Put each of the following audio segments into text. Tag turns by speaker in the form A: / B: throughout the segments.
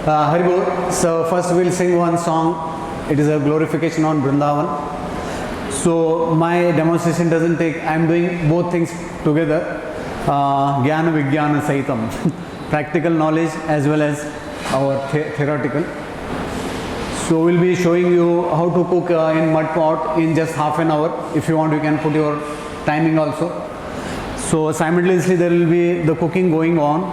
A: Hare Bol. So first we'll sing one song. It is a glorification on Vrindavan. So my demonstration doesn't take, I'm doing both things together. Jnana Vijnana Sahitam. Practical knowledge as well as our theoretical. So we'll be showing you how to cook in mud pot in just half an hour. If you want, you can put your timing also. So simultaneously there will be the cooking going on,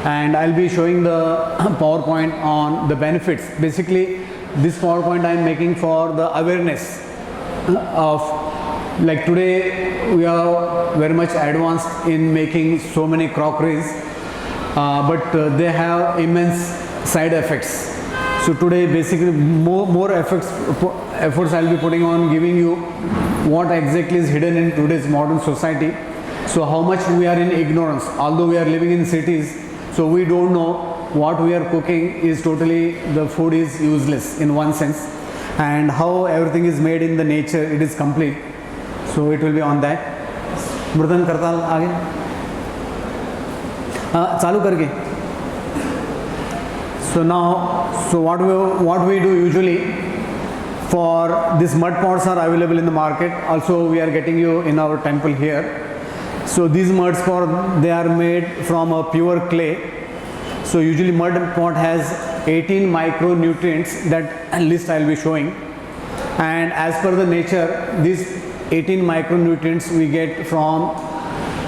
A: and I'll be showing the PowerPoint on the benefits. Basically, this PowerPoint I'm making for the awareness of, like today we are very much advanced in making so many crockeries, but they have immense side effects. So today basically more efforts I'll be putting on giving you what exactly is hidden in today's modern society. So how much we are in ignorance, although we are living in cities, so we don't know what we are cooking is totally, the food is useless in one sense, and how everything is made in the nature, it is complete. So it will be on that. Murdan Kartal आगे चालू करके. So now, so what we do usually, for these mud pots are available in the market. Also we are getting you in our temple here. So these mud pots, they are made from a pure clay. So usually mud pot has 18 micronutrients, that list I will be showing. And as per the nature, these 18 micronutrients we get from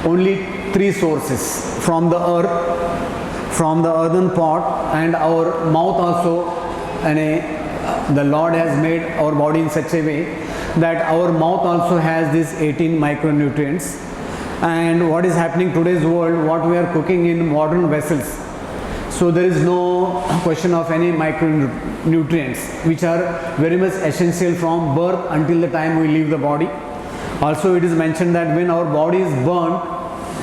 A: only 3 sources: from the earth, from the earthen pot, and our mouth also. And the Lord has made our body in such a way that our mouth also has these 18 micronutrients. And what is happening today's world, what we are cooking in modern vessels, so there is no question of any micronutrients, which are very much essential from birth until the time we leave the body. Also it is mentioned that when our body is burnt,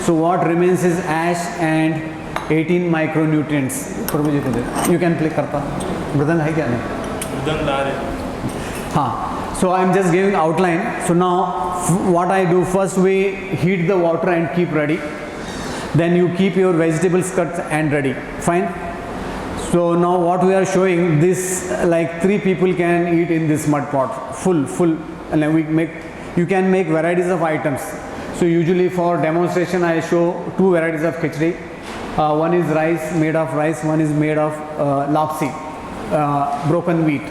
A: so what remains is ash and 18 micronutrients. Prabhu ji ko de. You can play karta. Mridang hai kya nahi? Mridang la rahe. हाँ. So I am just giving outline. So now what I do, first we heat the water and keep ready. Then you keep your vegetables cut and ready. Fine. So now what we are showing, this like 3 people can eat in this mud pot. Full. And then we make, you can make varieties of items. So usually for demonstration I show 2 varieties of khichdi. One is rice, made of rice. One is made of lapsi, broken wheat.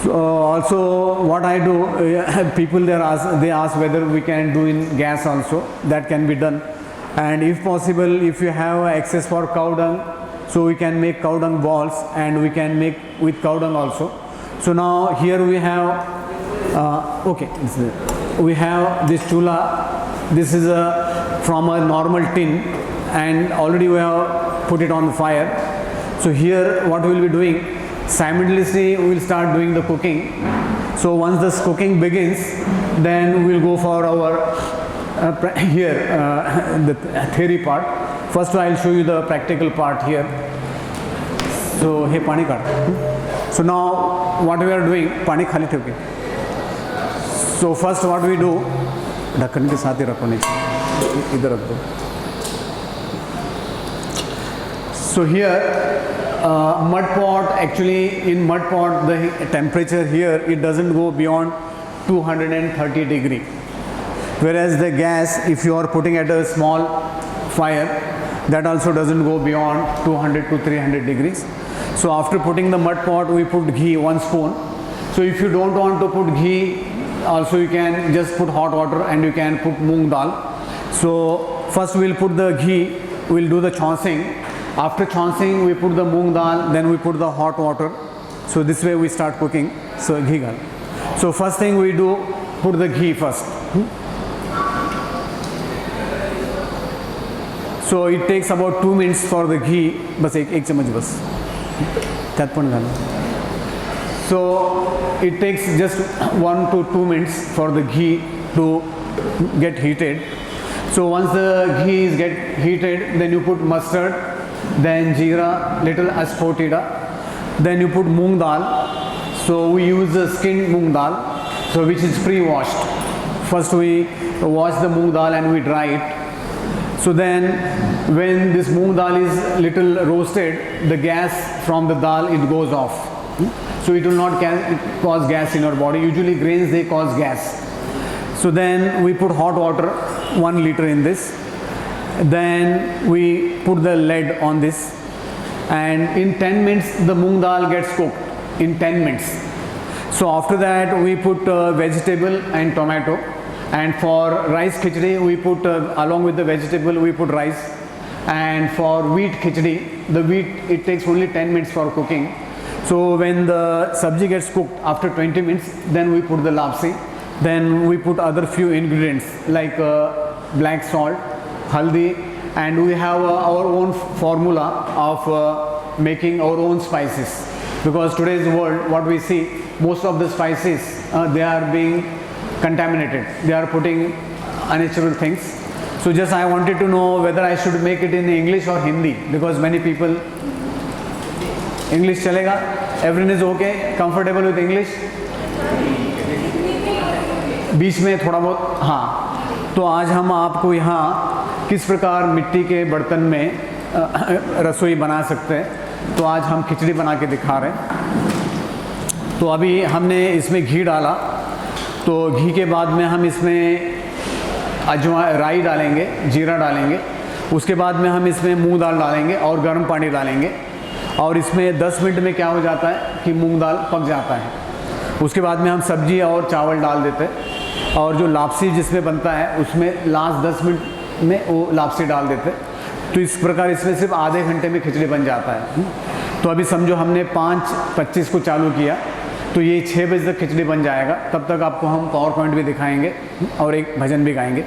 A: Also what I do, people they ask whether we can do in gas also. That can be done. And if possible, if you have access for cow dung, so we can make cow dung balls, and we can make with cow dung also. So now here we have we have this chula. This is from a normal tin, and already we have put it on the fire. So here what we will be doing, simultaneously we will start doing the cooking. So once this cooking begins, then we will go for our the theory part. First I will show you the practical part here. So hey pani kar. So now what we are doing, pani khali theoke. So first what we do, ढक्कन के साथ ही रखो, नीचे इधर रख दो. So here mud pot, actually in mud pot the temperature here, it doesn't go beyond 230 degree, whereas the gas, if you are putting at a small fire, that also doesn't go beyond 200 to 300 degrees. So after putting the mud pot, we put ghee 1 spoon. So if you don't want to put ghee, also you can just put hot water and you can put moong dal. So first we'll put the ghee, we'll do the chancing. After chancing, we put the moong dal, then we put the hot water. So this way we start cooking. So ghee gal. So first thing we do, put the ghee first. So it takes about 2 minutes for the ghee. बस एक चम्मच बस. त्यात पण घाल. So it takes just 1 to 2 minutes for the ghee to get heated. So once the ghee is get heated, then you put mustard, then jeera, little asafoetida, then you put moong dal. So we use the skinned moong dal, so which is pre-washed. First we wash the moong dal and we dry it. So then when this moong dal is little roasted, the gas from the dal, it goes off. So it will not cause gas in our body. Usually grains, they cause gas. So then we put hot water, 1 liter in this. Then we put the lead on this. And in 10 minutes, the moong dal gets cooked. In 10 minutes. So after that, we put vegetable and tomato. And for rice khichdi, we put, along with the vegetable, we put rice. And for wheat khichdi, the wheat, it takes only 10 minutes for cooking. So when the sabji gets cooked after 20 minutes, then we put the lapsi. Then we put other few ingredients like black salt, haldi, and we have our own formula of making our own spices. Because today's world, what we see, most of the spices, they are being contaminated. They are putting unnatural things. So just I wanted to know whether I should make it in English or Hindi, because many people, English chalega? Everyone is okay? Comfortable with English? बीच में थोड़ा बहुत हाँ. तो आज हम आपको यहाँ किस प्रकार मिट्टी के बर्तन में रसोई बना सकते हैं, तो आज हम खिचड़ी बना के दिखा रहे हैं. तो अभी हमने इसमें घी डाला, तो घी के बाद में हम इसमें राई डालेंगे, जीरा डालेंगे. उसके बाद में हम इसमें मूंग दाल डालेंगे और गर्म पानी डालेंगे. और इसमें 10 मिनट में क्या हो जाता है कि मूंग दाल पक जाता है. उसके बाद में हम सब्जी और चावल डाल देते हैं. और जो लापसी जिसमें बनता है उसमें लास्ट 10 मिनट में वो लापसी डाल देते. तो इस प्रकार इसमें सिर्फ आधे घंटे में खिचड़ी बन जाता है. तो अभी समझो हमने 5:25 को चालू किया, तो ये 6 बजे तक खिचड़ी बन जाएगा. तब तक आपको हम पावर पॉइंट भी दिखाएंगे और एक भजन भी गाएंगे.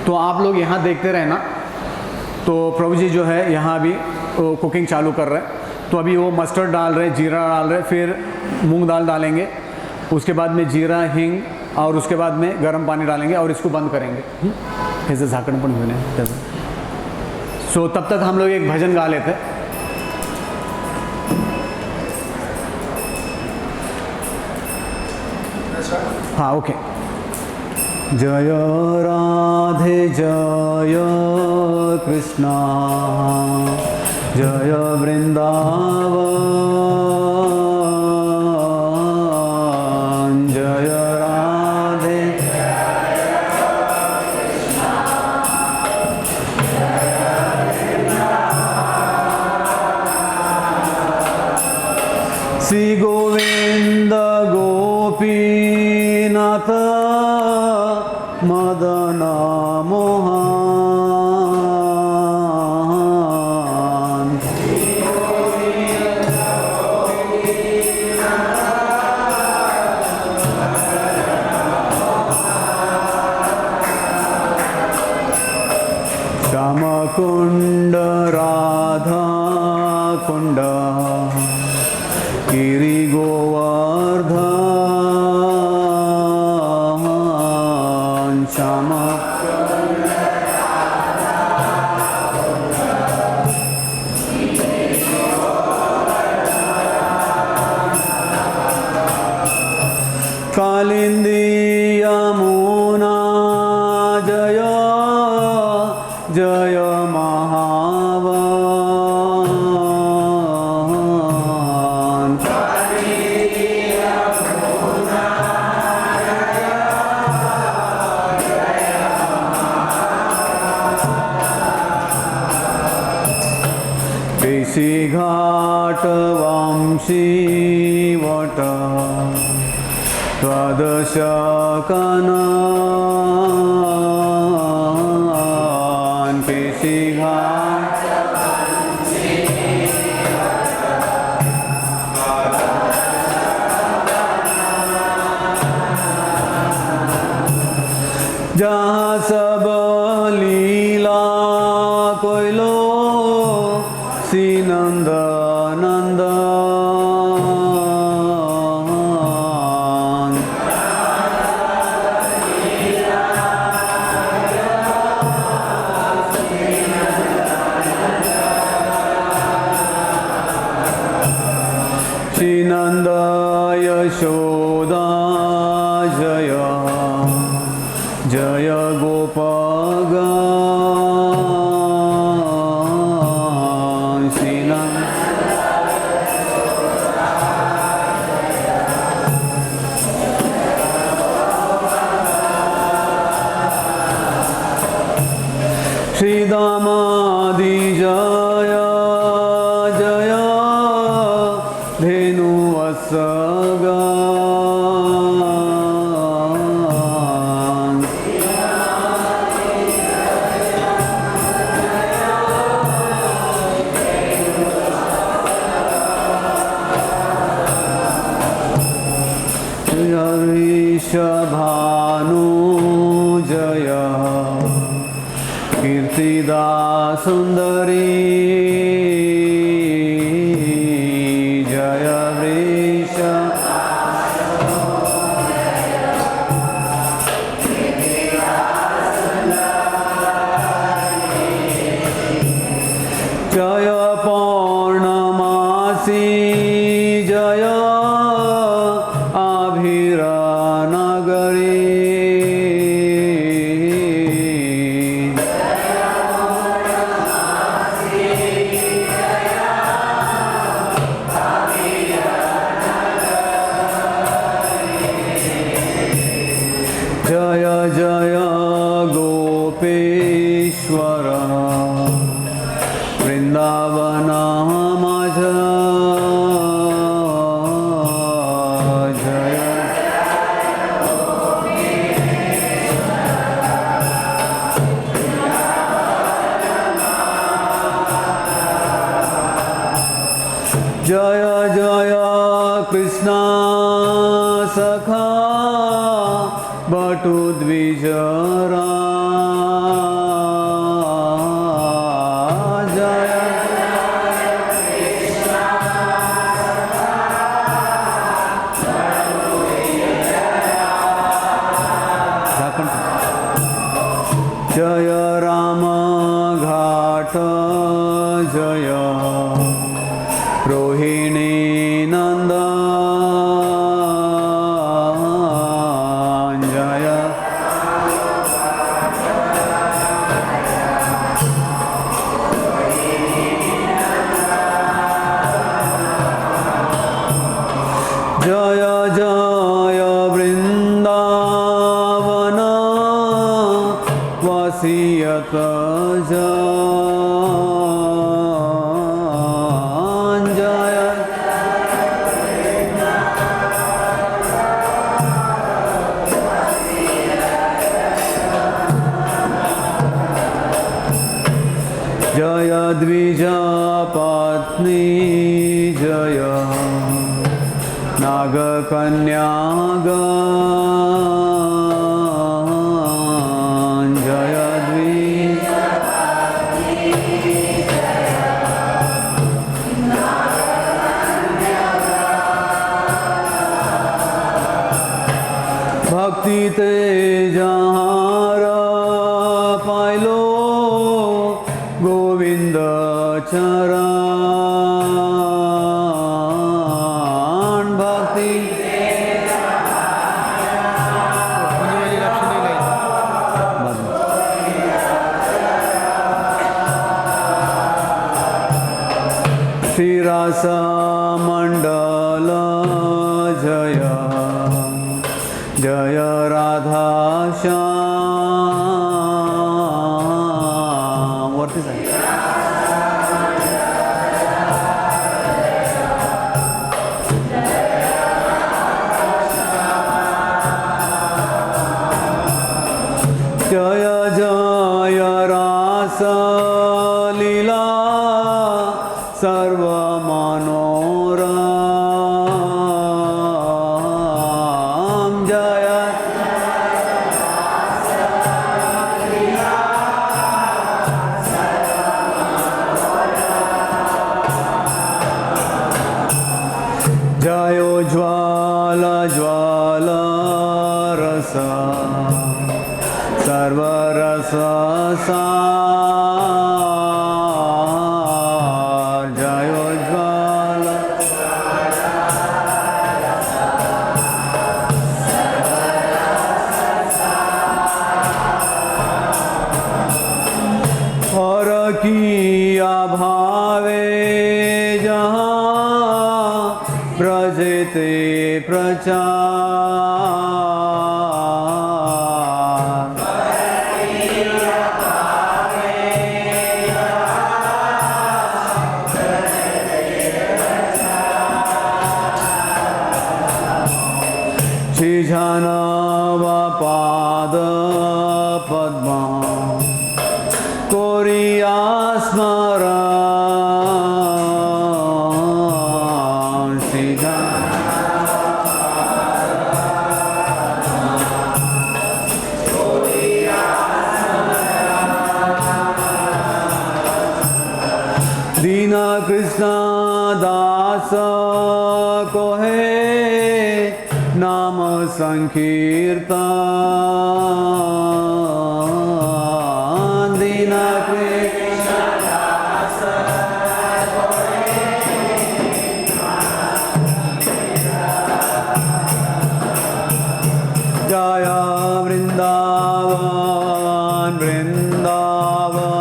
A: तो आप लोग यहाँ देखते रहना. तो प्रभु जी जो है यहाँ अभी कुकिंग चालू कर रहे हैं. तो अभी वो मस्टर्ड डाल रहे, जीरा डाल रहे, फिर मूंग दाल डालेंगे. उसके बाद में जीरा, हींग और उसके बाद में गर्म पानी डालेंगे और इसको बंद करेंगे. ऐसे झाकड़ पण घेऊन त्याचं. सो तब तक हम लोग एक भजन गा लेते हैं. हाँ ओके. जय राधे जय कृष्णा जय वृंदावन जय राधे श्री गोविंद गोपीनाथ मदन मोहन कुंड राधा कुंड गिरि गोवर्धन श्याम कालिंदी यमुना जय जय महावन केशी घाट वंशी वट द्वादशकन केशी घाट जहाँ सब लीला कोइलो श्री नंद नंदन श्री नंद यशोदा जय जय गोपगण Shri Damadi Jaya Jaya Dhenu Vasagan Jaya Rishabhanu Jaya Kirtida Sundari Jaya Vrisha Jaya Purnamasi Jaya Abhira Nagari Jaya Jaya Gopeshwara Vrindavana Maja Jaya Jaya Jaya Krishna Sakha Batu Dvijara Jaya Jaya Rama Ghata Jaya Rohini Nanda Jaya Jaya Jaya Vrindavana Vasiyata Jaya Jaya Dvija Patni Jaya Naga Kanyaga Jaya Dvija Bhakti te jahara pailo Govinda charan bhakti Shri Rasa Mandala Jaya Jaya Radha Shyam. What is that? Jaya Jaya Rasa Lila Sarva Manoram Jaya Jayo Jwala Jwala Rasa Sarva Rasa Sar Jayo Jwala Har ki abhave jahan brajete prachar Padma Koriya Smaran Sridhar Dina Krishna Dasa Kohe Nama Sankirtan Dina Krishna Dasa Jaya Vrindavan Vrindavan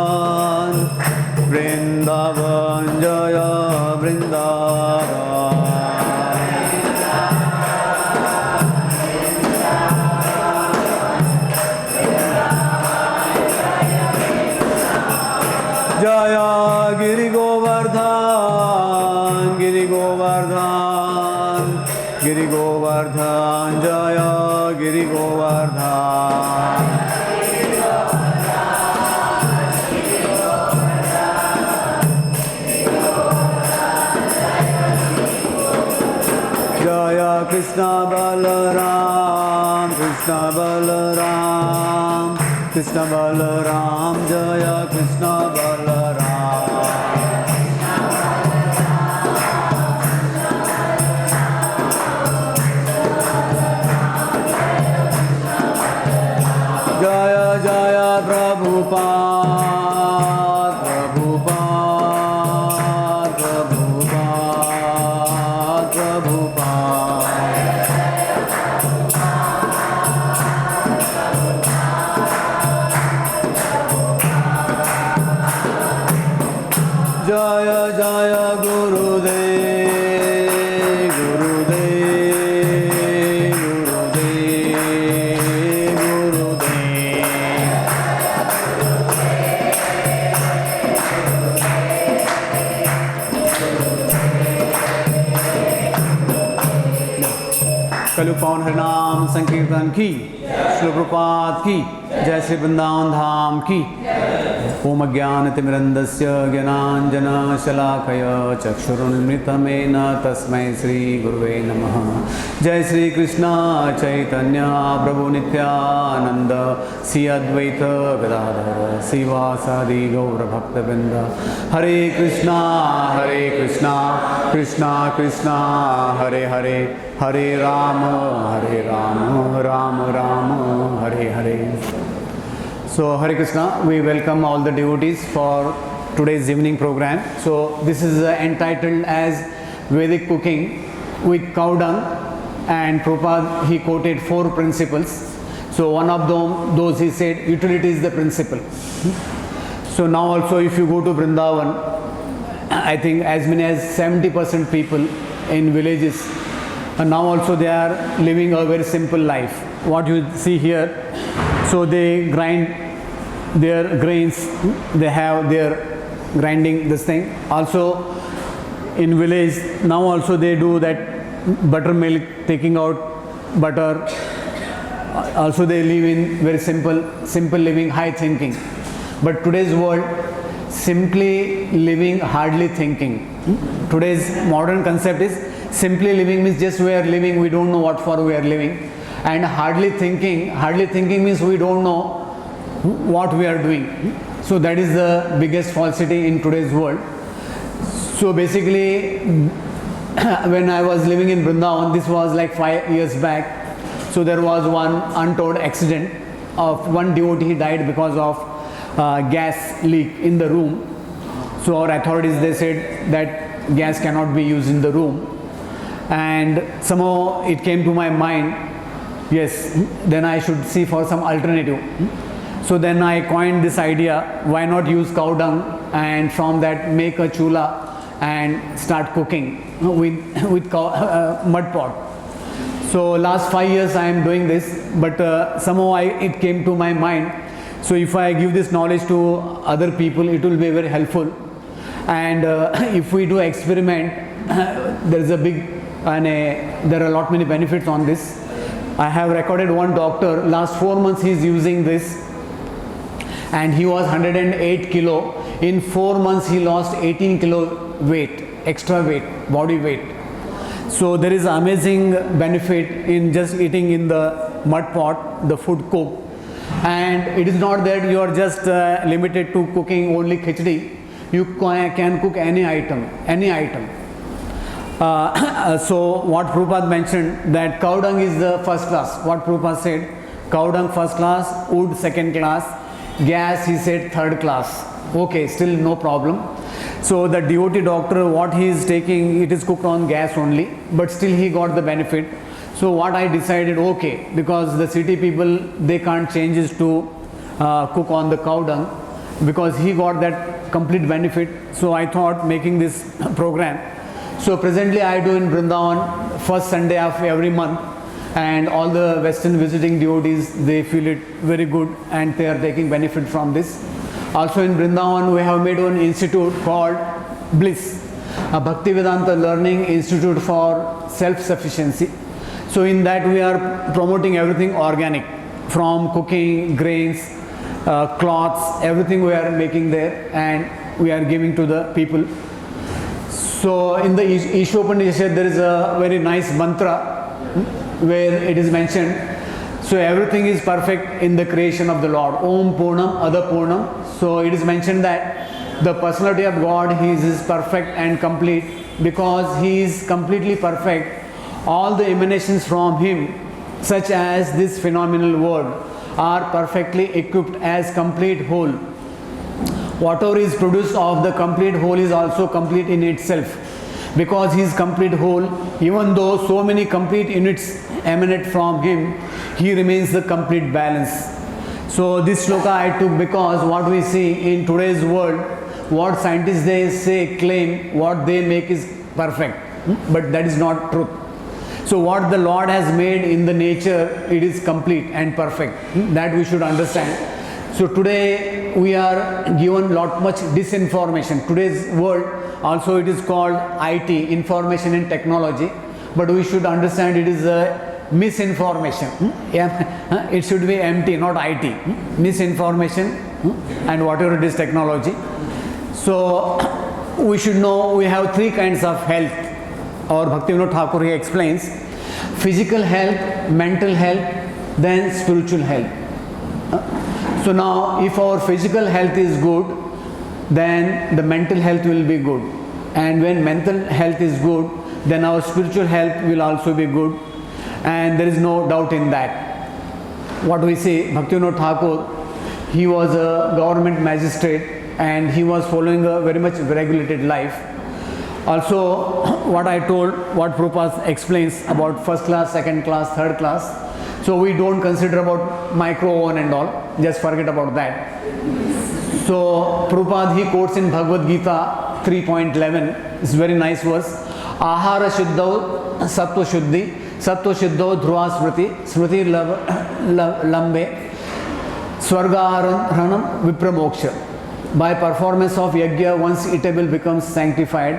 A: Vrindavan Jaya Vrindavan Jaya Giri Govardhan Giri Govardhan Giri Govardhan Jaya Giri Govardhan Jaya Krishna Balaram Krishna Balaram Krishna Balaram Jaya Krishna Balaram Jaya Jaya Prabhupada Prabhupada Prabhupada Prabhupada Jaya Jaya Gurudev Gurudev Gurudev Gurudev Kalu Pawan Harinam Sankirtan ki Shri Prabhupada ki Jai Shri Vrindavan Dham ki Om Ajnanatimirandasya Jnananjana Shalakaya Chakshurunmritamena Tasmai Shri Guruve Namaha Jai Shri Krishna Chaitanya Prabhu Nityananda Sri Advaita Gadadhara Sivasadi Gaura Bhaktavinda Hare Krishna Krishna Krishna Hare Hare Hare Rama Rama Rama Hare Hare. So Hare Krishna, we welcome all the devotees for today's evening program. So this is entitled as Vedic Cooking with Cow Dung, and Prabhupada he quoted 4 principles. So one of those he said utility is the principle. So now also if you go to Vrindavan, I think as many as 70% people in villages and now also they are living a very simple life. What you see here, so they grind their grains, they have their grinding this thing. Also in village now also they do that buttermilk, taking out butter. Also they live in very simple living, high thinking. But today's world, simply living, hardly thinking. Today's modern concept is simply living means just we are living, we don't know what for we are living. And hardly thinking means we don't know what we are doing. So that is the biggest falsity in today's world. So basically when I was living in Vrindavan, this was like 5 years back. So there was one untoward accident of one devotee, he died because of gas leak in the room. So our authorities, they said that gas cannot be used in the room. And somehow it came to my mind, yes, then I should see for some alternative. So then I coined this idea, why not use cow dung and from that make a chula and start cooking with mud pot. So last 5 years I am doing this, but somehow it came to my mind. So if I give this knowledge to other people, it will be very helpful. And if we do experiment, there is a big and there are a lot many benefits on this. I have recorded one doctor, last 4 months he is using this and he was 108 kilo. In 4 months he lost 18 kilo weight, extra weight, body weight. So there is amazing benefit in just eating in the mud pot, the food cooked. And it is not that you are just limited to cooking only khichdi. You can cook any item, any item. So what Prabhupada mentioned, that cow dung is the first class. What Prabhupada said, cow dung first class, wood second class, gas he said third class. Okay, still no problem. So the devotee doctor, what he is taking, it is cooked on gas only, but still he got the benefit. So what I decided, okay, because the city people, they can't change it to cook on the cow dung, because he got that complete benefit. So I thought making this program. So presently I do in Vrindavan first Sunday of every month, and all the Western visiting devotees, they feel it very good and they are taking benefit from this. Also in Vrindavan we have made one institute called Bliss, a Bhaktivedanta Learning Institute for Self-Sufficiency. So in that we are promoting everything organic, from cooking, grains, cloths, everything we are making there, and we are giving to the people. So in the Ishopanishad there is a very nice mantra where it is mentioned, so everything is perfect in the creation of the Lord. Om Purnam Ada Purnam. So it is mentioned that the personality of God, He is perfect and complete. Because He is completely perfect, all the emanations from Him, such as this phenomenal world, are perfectly equipped as complete whole. Whatever is produced of the complete whole is also complete in itself. Because He is complete whole, even though so many complete units emanate from Him, He remains the complete balance. So this shloka I took because what we see in today's world, what scientists they say, claim, what they make is perfect, but that is not truth. So what the Lord has made in the nature, it is complete and perfect. That we should understand. So today we are given lot much disinformation. Today's world also it is called IT, information and technology, but we should understand it is a misinformation. It should be MT, not IT. Misinformation and whatever it is technology. So we should know we have three kinds of health. Our Bhaktivinoda Thakur he explains: physical health, mental health, then spiritual health. So now if our physical health is good, then the mental health will be good. And when mental health is good, then our spiritual health will also be good. And there is no doubt in that. What we say, Bhaktivinoda Thakur, he was a government magistrate and he was following a very much regulated life. Also, what I told, what Prabhupada explains about first class, second class, third class. So we don't consider about micro oven and all, just forget about that. So Prabhupada he quotes in Bhagavad Gita 3.11, it's very nice verse. Ahara Shuddho Sattva Shuddhi Sattva Shuddho Dhruva Smriti Smriti Lambe Swargaharanam Vipramoksha. By performance of yajna, one's eatable becomes sanctified,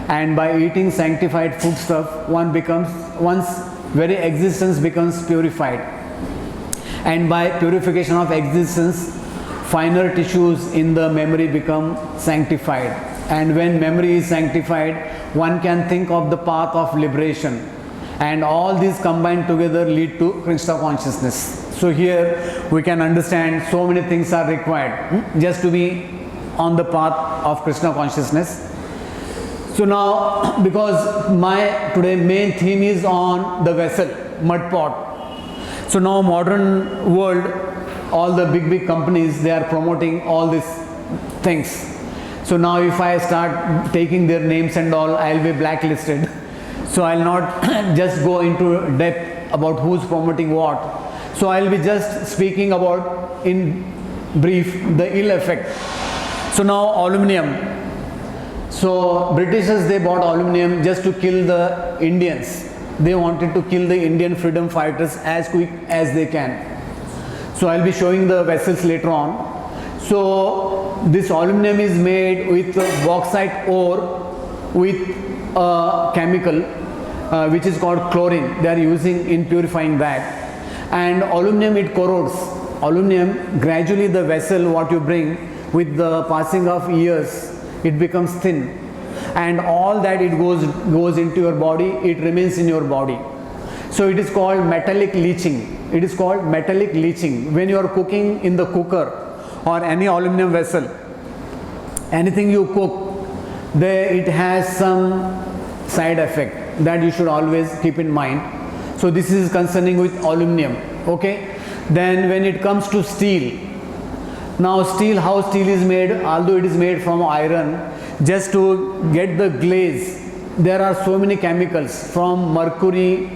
A: and by eating sanctified foodstuff, one's very existence becomes purified. And by purification of existence, finer tissues in the memory become sanctified. And when memory is sanctified, one can think of the path of liberation. And all these combined together lead to Krishna consciousness. So here we can understand so many things are required just to be on the path of Krishna consciousness. So now, because my today main theme is on the vessel, mud pot. So now modern world, all the big companies, they are promoting all these things. So now if I start taking their names and all, I will be blacklisted. So I will not just go into depth about who's promoting what. So I will be just speaking about in brief the ill effect. So now aluminum. So Britishers, they bought aluminum just to kill the Indians. They wanted to kill the Indian freedom fighters as quick as they can. So I'll be showing the vessels later on. So this aluminum is made with bauxite ore with a chemical which is called chlorine. They are using in purifying that. And aluminum, it corrodes. aluminum, gradually the vessel what you bring, with the passing of years, it becomes thin, and all that it goes into your body, it remains in your body. So it is called metallic leaching. It is called metallic leaching. When you are cooking in the cooker or any aluminum vessel, anything you cook, it has some side effect that you should always keep in mind. So this is concerning with aluminum. Okay. Then when it comes to steel, now steel, how steel is made, although it is made from iron, just to get the glaze, there are so many chemicals, from mercury,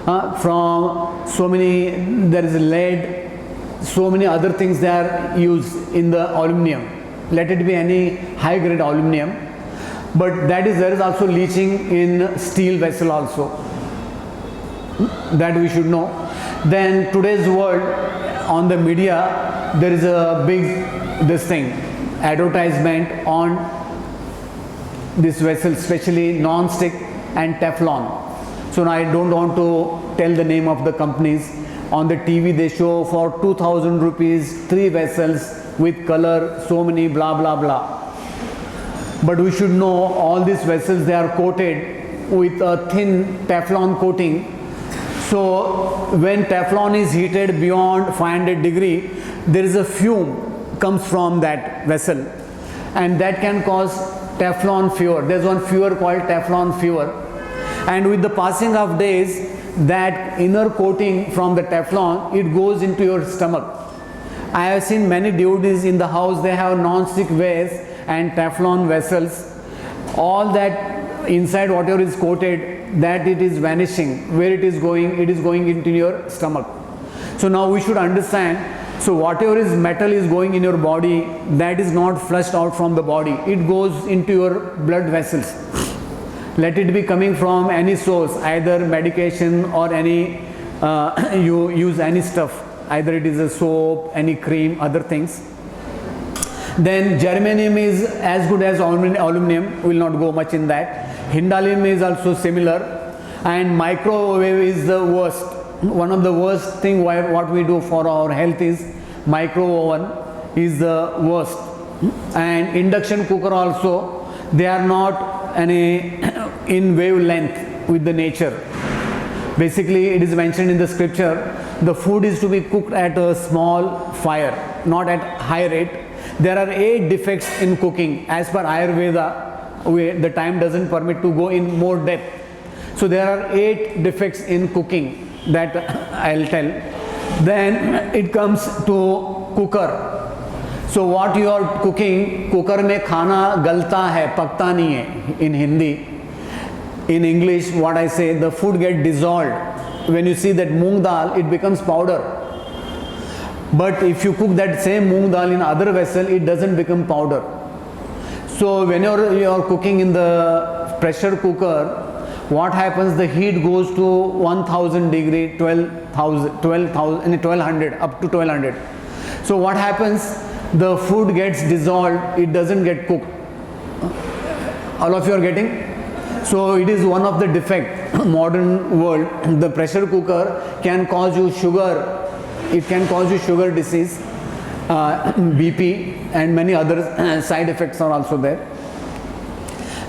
A: from so many, there is lead, so many other things they are used in the aluminum. Let it be any high grade aluminum, but there is also leaching in steel vessel also, that we should know. Then today's world, on the media, there is a big advertisement on this vessel, especially non-stick and Teflon. So now I don't want to tell the name of the companies. On the TV they show for 2000 rupees 3 vessels with color, so many blah blah blah. But we should know all these vessels, they are coated with a thin Teflon coating. So when Teflon is heated beyond 500 degree, there is a fume comes from that vessel, and that can cause Teflon fever. There is one fever called Teflon fever. And with the passing of days, that inner coating from the Teflon, it goes into your stomach. I have seen many devotees in the house, they have non-stick wares and Teflon vessels. All that inside whatever is coated, that it is vanishing. Where it is going into your stomach. So now we should understand, so whatever is metal is going in your body, that is not flushed out from the body. It goes into your blood vessels. Let it be coming from any source, either medication or any, you use any stuff, either it is a soap, any cream, other things. Then germanium is as good as aluminum, we will not go much in that. Hindalum is also similar, and microwave is the worst. One of the worst thing what we do for our health is micro oven is the worst. And induction cooker also, they are not any in wavelength with the nature. Basically it is mentioned in the scripture, the food is to be cooked at a small fire, not at high rate. There are 8 defects in cooking as per Ayurveda. The time doesn't permit to go in more depth. So there are 8 defects in cooking that I'll tell. Then it comes to cooker. So what you are cooking, cooker mein khana galta hai, pakta nahi hai in Hindi. In English, what I say, the food get dissolved. When you see that moong dal, it becomes powder. But if you cook that same moong dal in other vessel, it doesn't become powder. So whenever you are cooking in the pressure cooker, what happens, the heat goes to 1000 degree, 1200, up to 1200. So what happens, the food gets dissolved, it doesn't get cooked. All of you are getting? So it is one of the defect. Modern world, the pressure cooker can cause you sugar. It can cause you sugar disease, BP, and many other side effects are also there.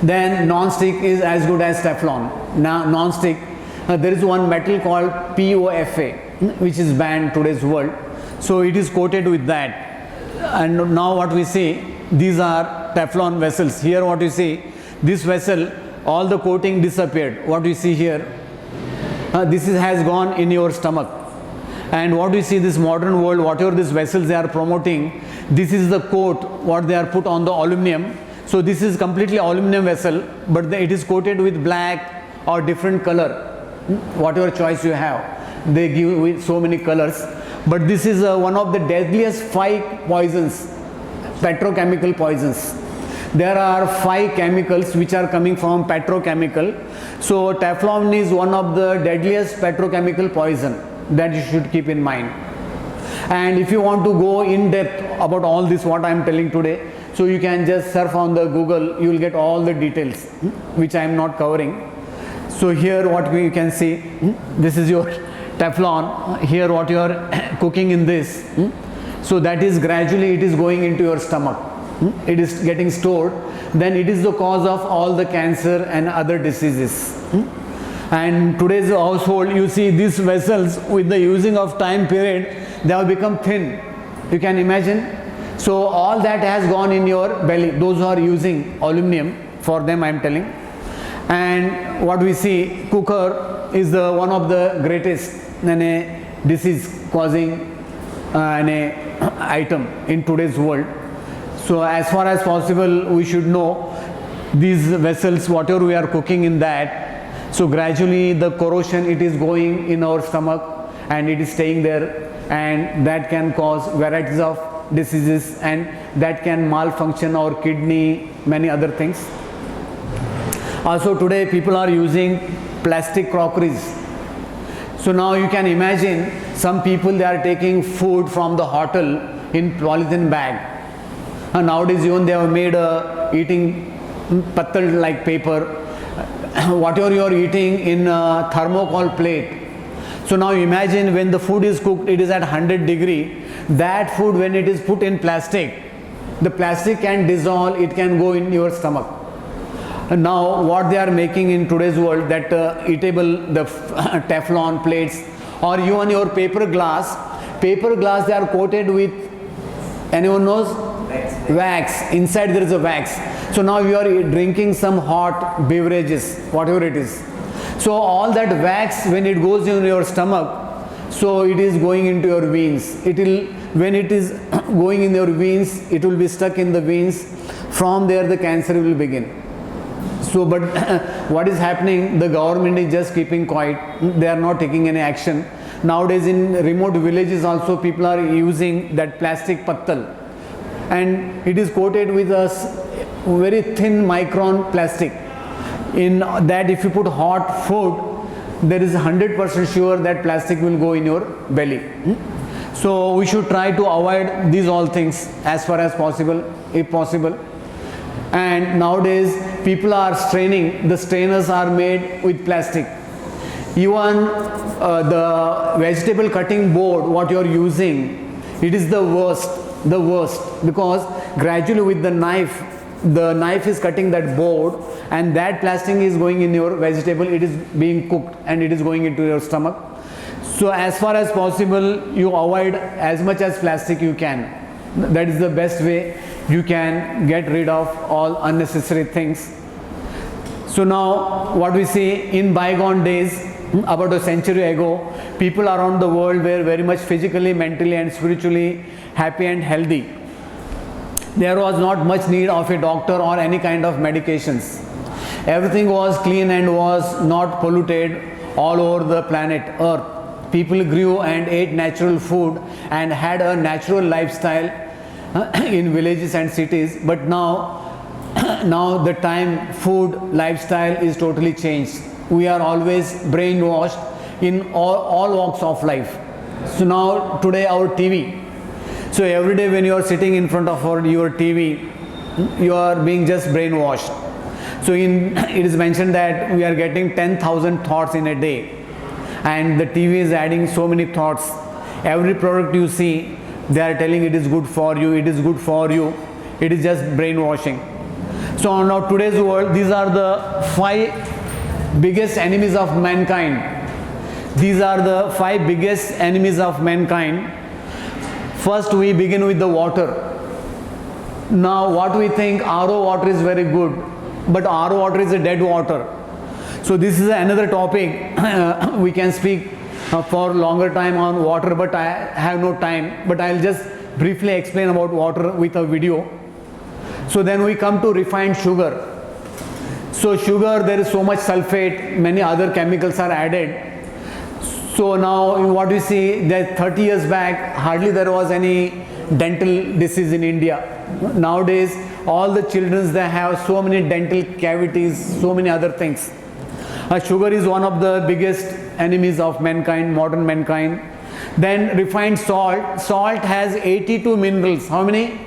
A: Then non-stick is as good as Teflon. Now non-stick, there is one metal called POFA, which is banned today's world. So it is coated with that. And now what we see, these are Teflon vessels. Here what you see, this vessel, all the coating disappeared. What you see here, this has gone in your stomach. And what we see, this modern world, whatever these vessels they are promoting, this is the coat what they are put on the aluminum. So this is completely aluminum vessel, but it is coated with black or different color, whatever choice you have. They give with so many colors. But this is one of the deadliest 5 poisons, petrochemical poisons. There are 5 chemicals which are coming from petrochemical. So Teflon is one of the deadliest petrochemical poison that you should keep in mind. And if you want to go in depth about all this what I am telling today, so you can just surf on the Google, you will get all the details which I am not covering. So here what we can see, this is your Teflon, here what you are cooking in this, so that is gradually it is going into your stomach, it is getting stored, then it is the cause of all the cancer and other diseases. And today's household, you see these vessels, with the using of time period, they have become thin, you can imagine. So all that has gone in your belly, those who are using aluminum, for them I am telling. And what we see, cooker is the one of the greatest disease causing item in today's world. So as far as possible, we should know these vessels, whatever we are cooking in that, so gradually the corrosion, it is going in our stomach and it is staying there, and that can cause varieties of diseases, and that can malfunction our kidney, many other things. Also today people are using plastic crockeries. So now you can imagine, some people, they are taking food from the hotel in polythene bag, and nowadays even they have made eating pattal like paper, whatever you are eating in a thermocol plate. So now imagine, when the food is cooked, it is at 100 degree, that food when it is put in plastic, the plastic can dissolve, it can go in your stomach. And now what they are making in today's world, that eatable, the Teflon plates, or even your paper glass, they are coated with, anyone knows? Wax. Inside there is a wax. So now you are drinking some hot beverages, whatever it is. So all that wax, when it goes in your stomach, so it is going into your veins. It will, when it is going in your veins, it will be stuck in the veins. From there the cancer will begin. So but what is happening, the government is just keeping quiet, they are not taking any action. Nowadays in remote villages also, people are using that plastic pattal, and it is coated with a very thin micron plastic. In that, if you put hot food, there is 100% sure that plastic will go in your belly. So we should try to avoid these all things as far as possible, if possible. And nowadays people are straining, the strainers are made with plastic. Even the vegetable cutting board, what you are using, it is the worst, because gradually with the knife is cutting that board, and that plastic is going in your vegetable, it is being cooked and it is going into your stomach. So as far as possible, you avoid as much as plastic you can. That is the best way you can get rid of all unnecessary things. So now what we see, in bygone days, about a century ago, people around the world were very much physically, mentally and spiritually happy and healthy. There was not much need of a doctor or any kind of medications. Everything was clean and was not polluted all over the planet Earth. People grew and ate natural food and had a natural lifestyle in villages and cities. But now the time, food, lifestyle is totally changed. We are always brainwashed in all walks of life. So now today our TV. So every day when you are sitting in front of your TV, you are being just brainwashed. So it is mentioned that we are getting 10,000 thoughts in a day, and the TV is adding so many thoughts. Every product you see, they are telling it is good for you, it is good for you. It is just brainwashing. So now today's world, these are the 5 biggest enemies of mankind. These are the 5 biggest enemies of mankind. First we begin with the water. Now what we think, RO water is very good, but RO water is a dead water. So this is another topic. We can speak for longer time on water, but I have no time. But I'll just briefly explain about water with a video. So then we come to refined sugar. So sugar, there is so much sulfate, many other chemicals are added. So now what we see, that 30 years back, hardly there was any dental disease in India. Nowadays, all the children, they have so many dental cavities, so many other things. Sugar is one of the biggest enemies of mankind, modern mankind. Then refined salt. Salt has 82 minerals. How many?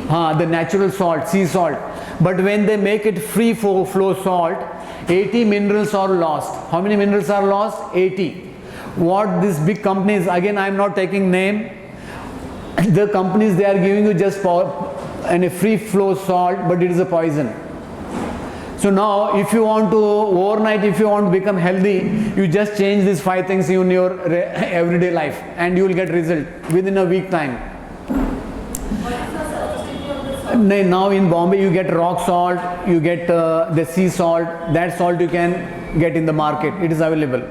A: The natural salt, sea salt. But when they make it free flow salt, 80 minerals are lost. How many minerals are lost? 80. what these big companies, again I am not taking name, the companies, they are giving you just and a free flow salt, but it is a poison. So now if you want to overnight, if you want to become healthy, you just change these 5 things in your everyday life and you will get result within a week time. Now in Bombay you get rock salt, you get the sea salt. That salt you can get in the market, it is available.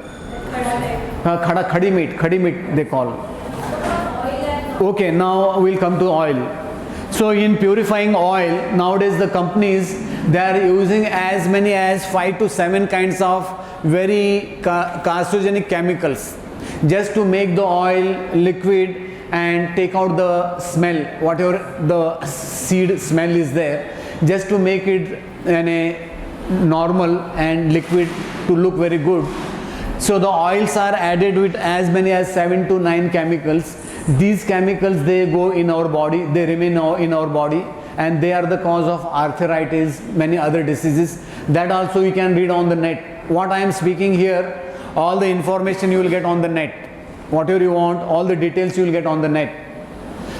A: Khadi meat they call. Okay, now we'll come to oil. So in purifying oil, nowadays the companies, they are using as many as 5 to 7 kinds of very carcinogenic chemicals just to make the oil liquid and take out the smell, whatever the seed smell is there, just to make it in a normal and liquid to look very good. So the oils are added with as many as 7 to 9 chemicals. These chemicals, they go in our body, they remain in our body, and they are the cause of arthritis, many other diseases. That also you can read on the net. What I am speaking here, all the information you will get on the net. Whatever you want, all the details you will get on the net.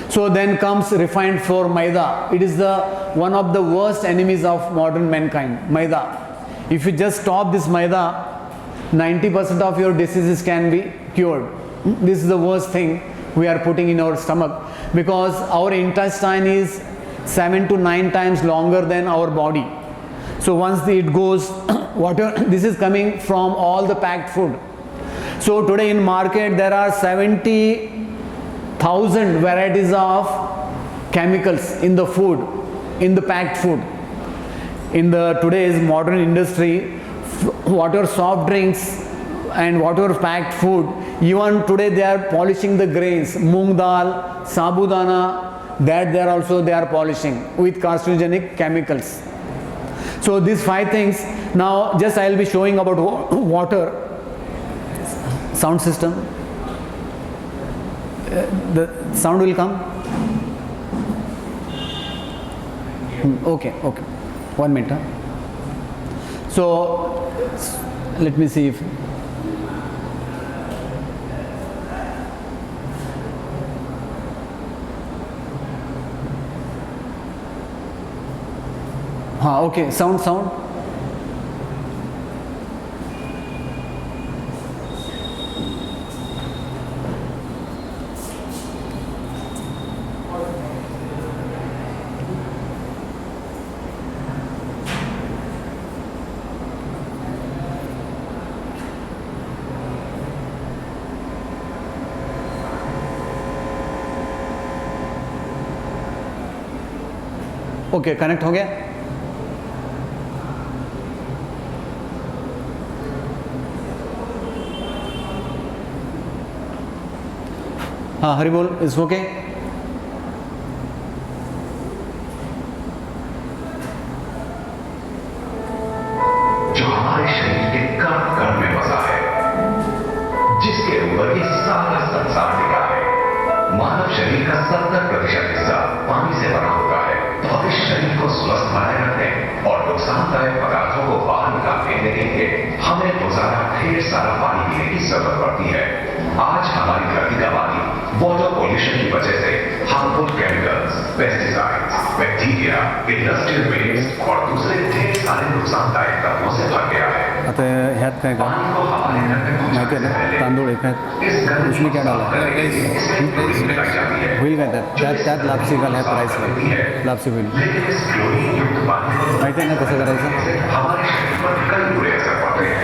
A: So then comes refined flour, maida. It is the one of the worst enemies of modern mankind, maida. If you just stop this maida, 90% of your diseases can be cured. This is the worst thing we are putting in our stomach, because our intestine is 7 to 9 times longer than our body. So once it goes, whatever, this is coming from all the packed food. So today in market there are 70,000 varieties of chemicals in the food, in the packed food. In the today's modern industry, whatever soft drinks and whatever packed food, even today they are polishing the grains, moong dal, sabudana, that they are polishing with carcinogenic chemicals. So these 5 things, now just I will be showing about water. Sound system, the sound will come. Okay, 1 minute. So let me see if okay, sound. Okay connect हो गया। हाँ हरि बोल, it's okay.
B: जो हमारे शरीर के कण कण में बसा है, जिसके ऊपर ये सारा संसार टिका है। मानव शरीर का 70% हिस्सा पानी से बना होता है। तो अब इस शरीर को स्वस्थ बनाए रखने और नुकसानदायक पदार्थों को बाहर निकाल देने के लिए हमें रोजाना ढेर सारा पानी पीने की जरूरत पड़ती है। आज हमारी धरती का पानी वाटर पॉल्यूशन की वजह से harmful chemicals, pesticides, bacteria, industrial waste और दूसरे ढेर सारे नुकसानदायक तत्वों से भर गया है।
A: आता ह्यात काय का माहिती आहे ना, तांदूळ एकात उसमें क्या डाला होईल काय त्यात लापसी घाल ह्यात राईस लापसी होईल माहिती आहे ना कसं करायचं।
B: हमारे शरीर पर कई बुरे असर पड़ते हैं।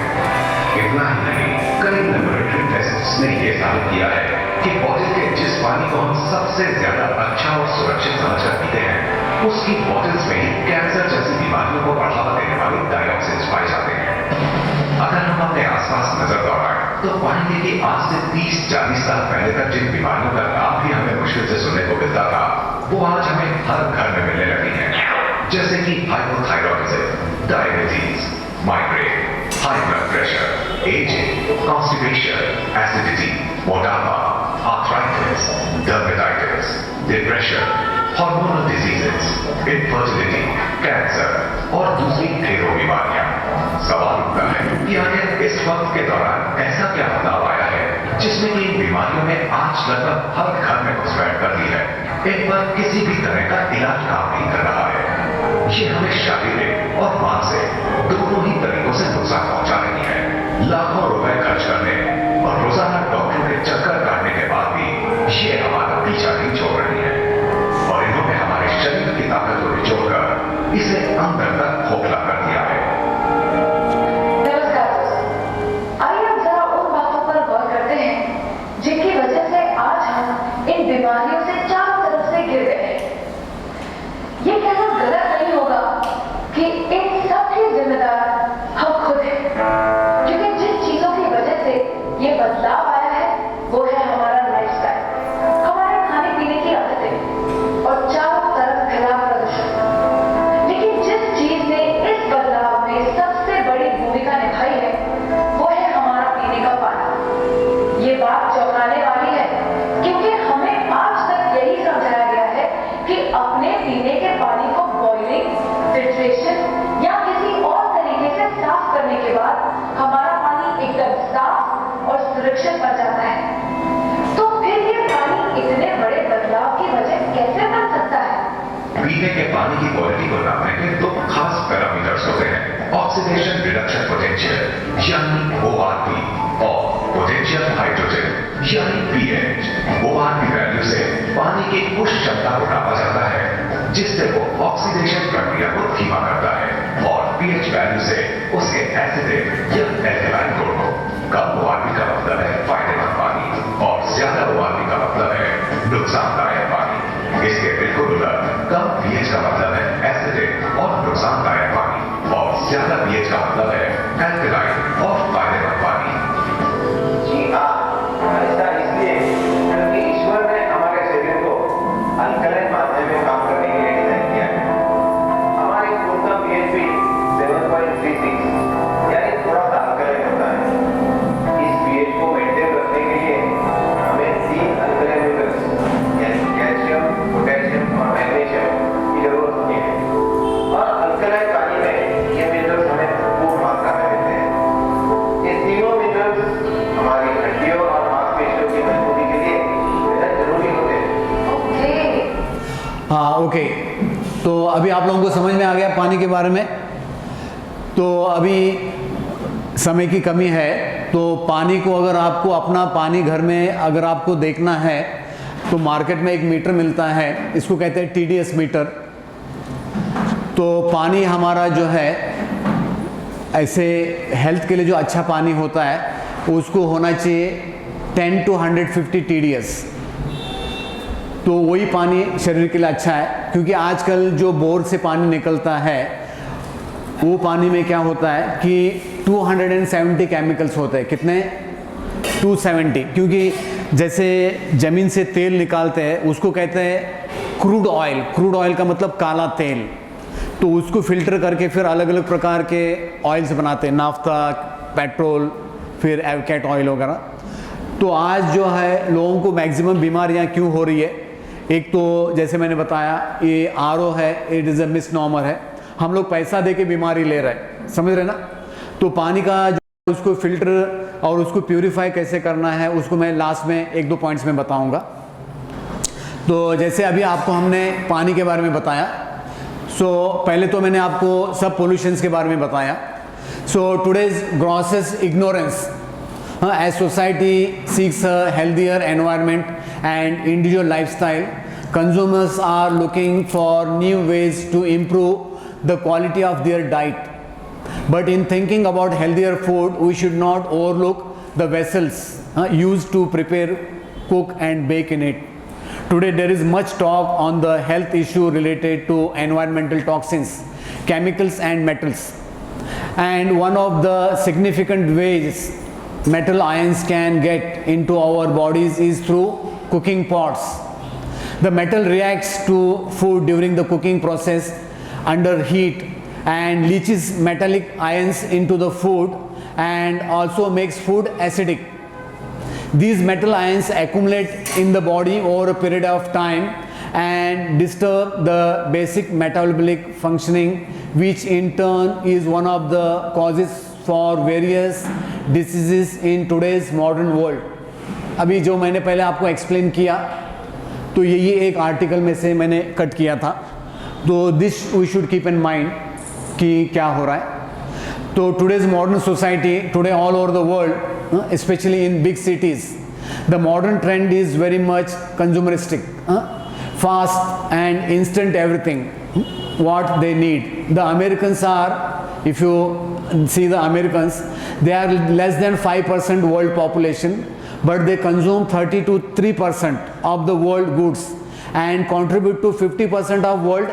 B: इतना ही नहीं, कई लेबोरेटरी टेस्ट्स ने यह साबित किया है कि बॉटल के जिस पानी को हम सबसे ज्यादा अच्छा और सुरक्षित समझकर पीते हैं, उसकी बॉटल्स में ही कैंसर जैसी बीमारियों को बढ़ावा देने वाले डाइऑक्सिन्स पाए जाते हैं। अगर हम अपने आसपास नजर दौड़ाएं तो पाएंगे कि आज से 30-40 साल पहले तक जिन बीमारियों का नाम भी हमें मुश्किल से सुनने को मिलता था, वो आज हमें हर घर में मिलने लगी हैं। जैसे कि hypothyroidism, diabetes, migraine, high blood pressure, ageing, constipation, acidity, मोटापा, arthritis, dermatitis, depression, hormonal diseases, infertility, cancer और दूसरी ढेरों बीमारियां। सवाल उठता है कि आखिर इस वक्त के दौरान ऐसा क्या बदलाव आया है जिसमें कि इन बीमारियों ने आज लगभग हर घर में घुसपैठ कर दी है। इन पर किसी भी तरह का इलाज काम नहीं कर रहा है। ये हमें शारीरिक और मानसिक दोनों ही तरीकों से नुकसान पहुंचा रही है। लाखों रुपए खर्च करने और रोजाना डॉक्टरों के चक्कर काटने के बाद भी ये हमारा पीछा नहीं छोड़ रही है और इन्होंने हमारे शरीर की ताकत को निचोड़कर इसे अंदर तक खोखला कर दिया है।
C: नमस्कार दोस्तों, आइए अब जरा उन बातों पर गौर करते हैं जिनकी वजह से आज हम इन बीमारियों से चारों तरफ से घिर गए हैं। ये कहना गलत नहीं होगा कि इन सब के जिम्मेदार हम खुद हैं, क्योंकि जिन चीजों की वजह से ये बदलाव आया है वो है हमारा लाइफस्टाइल, हमारे खाने पीने की आदतें और चारों तरफ फैला प्रदूषण। लेकिन जिस चीज ने इस बदलाव में सबसे बड़ी भूमिका निभाई है वो है हमारा पीने का पानी। ये बात चौंकाने वाली है, क्योंकि हमें आज तक यही समझाया गया है कि अपने पीने के पानी को बॉइलिंग, फिल्ट्रेशन या किसी और तरीके से साफ करने के बाद हमारा पानी एकदम साफ और सुरक्षित बन जाता है। तो फिर ये पानी इतने बड़े बदलाव की वजह कैसे बन सकता है?
B: पीने के पानी की क्वालिटी को नापने के दो खास पैरामीटर्स होते हैं, ऑक्सीडेशन रिडक्शन पोटेंशियल यानी ORP और पोटेंशियल हाइड्रोजन यानी pH। ORP वैल्यू से पानी की उस क्षमता को नापा जाता है जिससे वो ऑक्सीडेशन प्रक्रिया को धीमा करता है और pH वैल्यू से उसके एसिडिक या एल्कलाइन गुण को। कम ORP का मतलब है फायदेमंद पानी और ज्यादा ORP का मतलब है नुकसानदायक पानी। इसके बिल्कुल उलट कम pH का मतलब है एसिडिक और नुकसानदायक पानी और ज्यादा pH का मतलब है एल्कलाइन और फायदेमंद पानी।
D: जी हाँ, ऐसा इसलिए क्योंकि ईश्वर ने हमारे शरीर को अल्कलाइन माध्यम में काम करने के लिए डिजाइन किया है। हमारे खून का pH भी 7.36 यानी थोड़ा सा अल्कलाइन होता है। इस pH को मेंटेन रखने के लिए हमें 3 अल्कलाइन मेटल्स यानी कैल्शियम, पोटेशियम और मैग्नीशियम की जरूरत होती है और अल्कलाइन पानी में ये मिनरल्स हमें भरपूर मात्रा में मिलते हैं। ये तीनों मिनरल्स हमारी हड्डियों और मांसपेशियों की मजबूती के लिए बेहद जरूरी होते हैं।
C: ओके,
A: हाँ ओके, तो अभी आप लोगों को समझ में आ गया पानी के बारे में। तो अभी समय की कमी है, तो पानी को अगर आपको अपना पानी घर में अगर आपको देखना है तो मार्केट में एक मीटर मिलता है, इसको कहते हैं TDS मीटर। तो पानी हमारा जो है ऐसे हेल्थ के लिए जो अच्छा पानी होता है उसको होना चाहिए 10 to 150 TDS। तो वही पानी शरीर के लिए अच्छा है, क्योंकि आजकल जो बोर से पानी निकलता है वो पानी में क्या होता है कि 270 केमिकल्स होते हैं। कितने? 270। क्योंकि जैसे ज़मीन से तेल निकालते हैं उसको कहते हैं क्रूड ऑयल। क्रूड ऑयल का मतलब काला तेल। तो उसको फिल्टर करके फिर अलग अलग प्रकार के ऑयल्स बनाते हैं, नाफ्ता, पेट्रोल, फिर एवकेट ऑयल वगैरह। तो आज जो है लोगों को मैक्सिमम बीमारियां क्यों हो रही है? एक तो जैसे मैंने बताया ये RO है, इट इज़ अ मिसनॉमर है। हम लोग पैसा दे के बीमारी ले रहे हैं, समझ रहे ना? तो पानी का जो उसको फिल्टर और उसको प्यूरिफाई कैसे करना है उसको मैं लास्ट में 1-2 पॉइंट्स में बताऊंगा। तो जैसे अभी आपको हमने पानी के बारे में बताया, पहले तो मैंने आपको सब पोल्यूशंस के बारे में बताया। Today's grossest ignorance as society seeks a healthier environment and individual lifestyle, consumers are looking for new ways to improve the quality of their diet. But in thinking about healthier food, we should not overlook the vessels used to prepare, cook and bake in it. Today there is much talk on the health issue related to environmental toxins, chemicals and metals. And one of the significant ways metal ions can get into our bodies is through cooking pots. The metal reacts to food during the cooking process under heat and leaches metallic ions into the food and also makes food acidic. These metal ions accumulate in the body over a period of time and disturb the basic metabolic functioning, which in turn is one of the causes for various diseases in today's modern world. अभी जो मैंने पहले आपको explain किया, तो यही एक article में से मैंने कट किया था. तो this we should keep in mind कि क्या हो रहा है. तो today's modern society, today all over the world, specially in big cities, the modern trend is very much consumeristic, fast and instant everything what they need. The Americans are, if you see the Americans, they are less than 5% world population, but they consume 30 to 3% of the world goods and contribute to 50% of world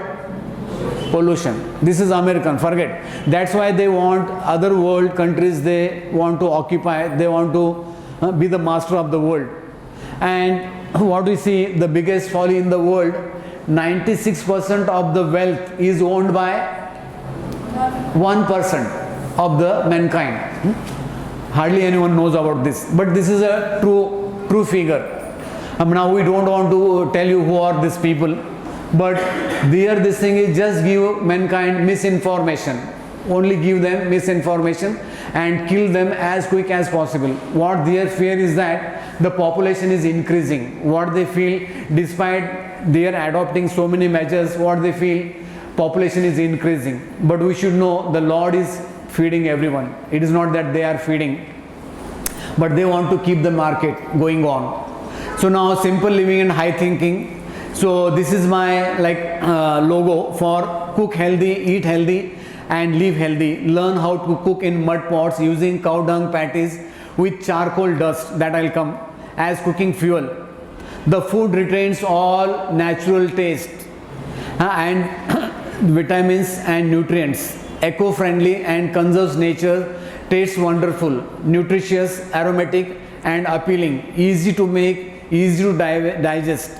A: pollution. This is American, forget. That's why they want other world countries, they want to occupy, they want to be the master of the world. And what we see, the biggest folly in the world, 96% of the wealth is owned by 1% of the mankind. Hardly anyone knows about this, but this is a true figure. Now we don't want to tell you who are these people, but there this thing is just give mankind misinformation, only give them misinformation and kill them as quick as possible. What their fear is that the population is increasing. What they feel, despite they are adopting so many measures, what they feel, population is increasing. But we should know the Lord is feeding everyone. It is not that they are feeding, but they want to keep the market going on. So now simple living and high thinking. So this is my logo for cook healthy, eat healthy and live healthy. Learn how to cook in mud pots using cow dung patties with charcoal dust, that I'll come, as cooking fuel. The food retains all natural taste and vitamins and nutrients. Eco-friendly and conserves nature. Tastes wonderful, nutritious, aromatic and appealing. Easy to make, easy to digest.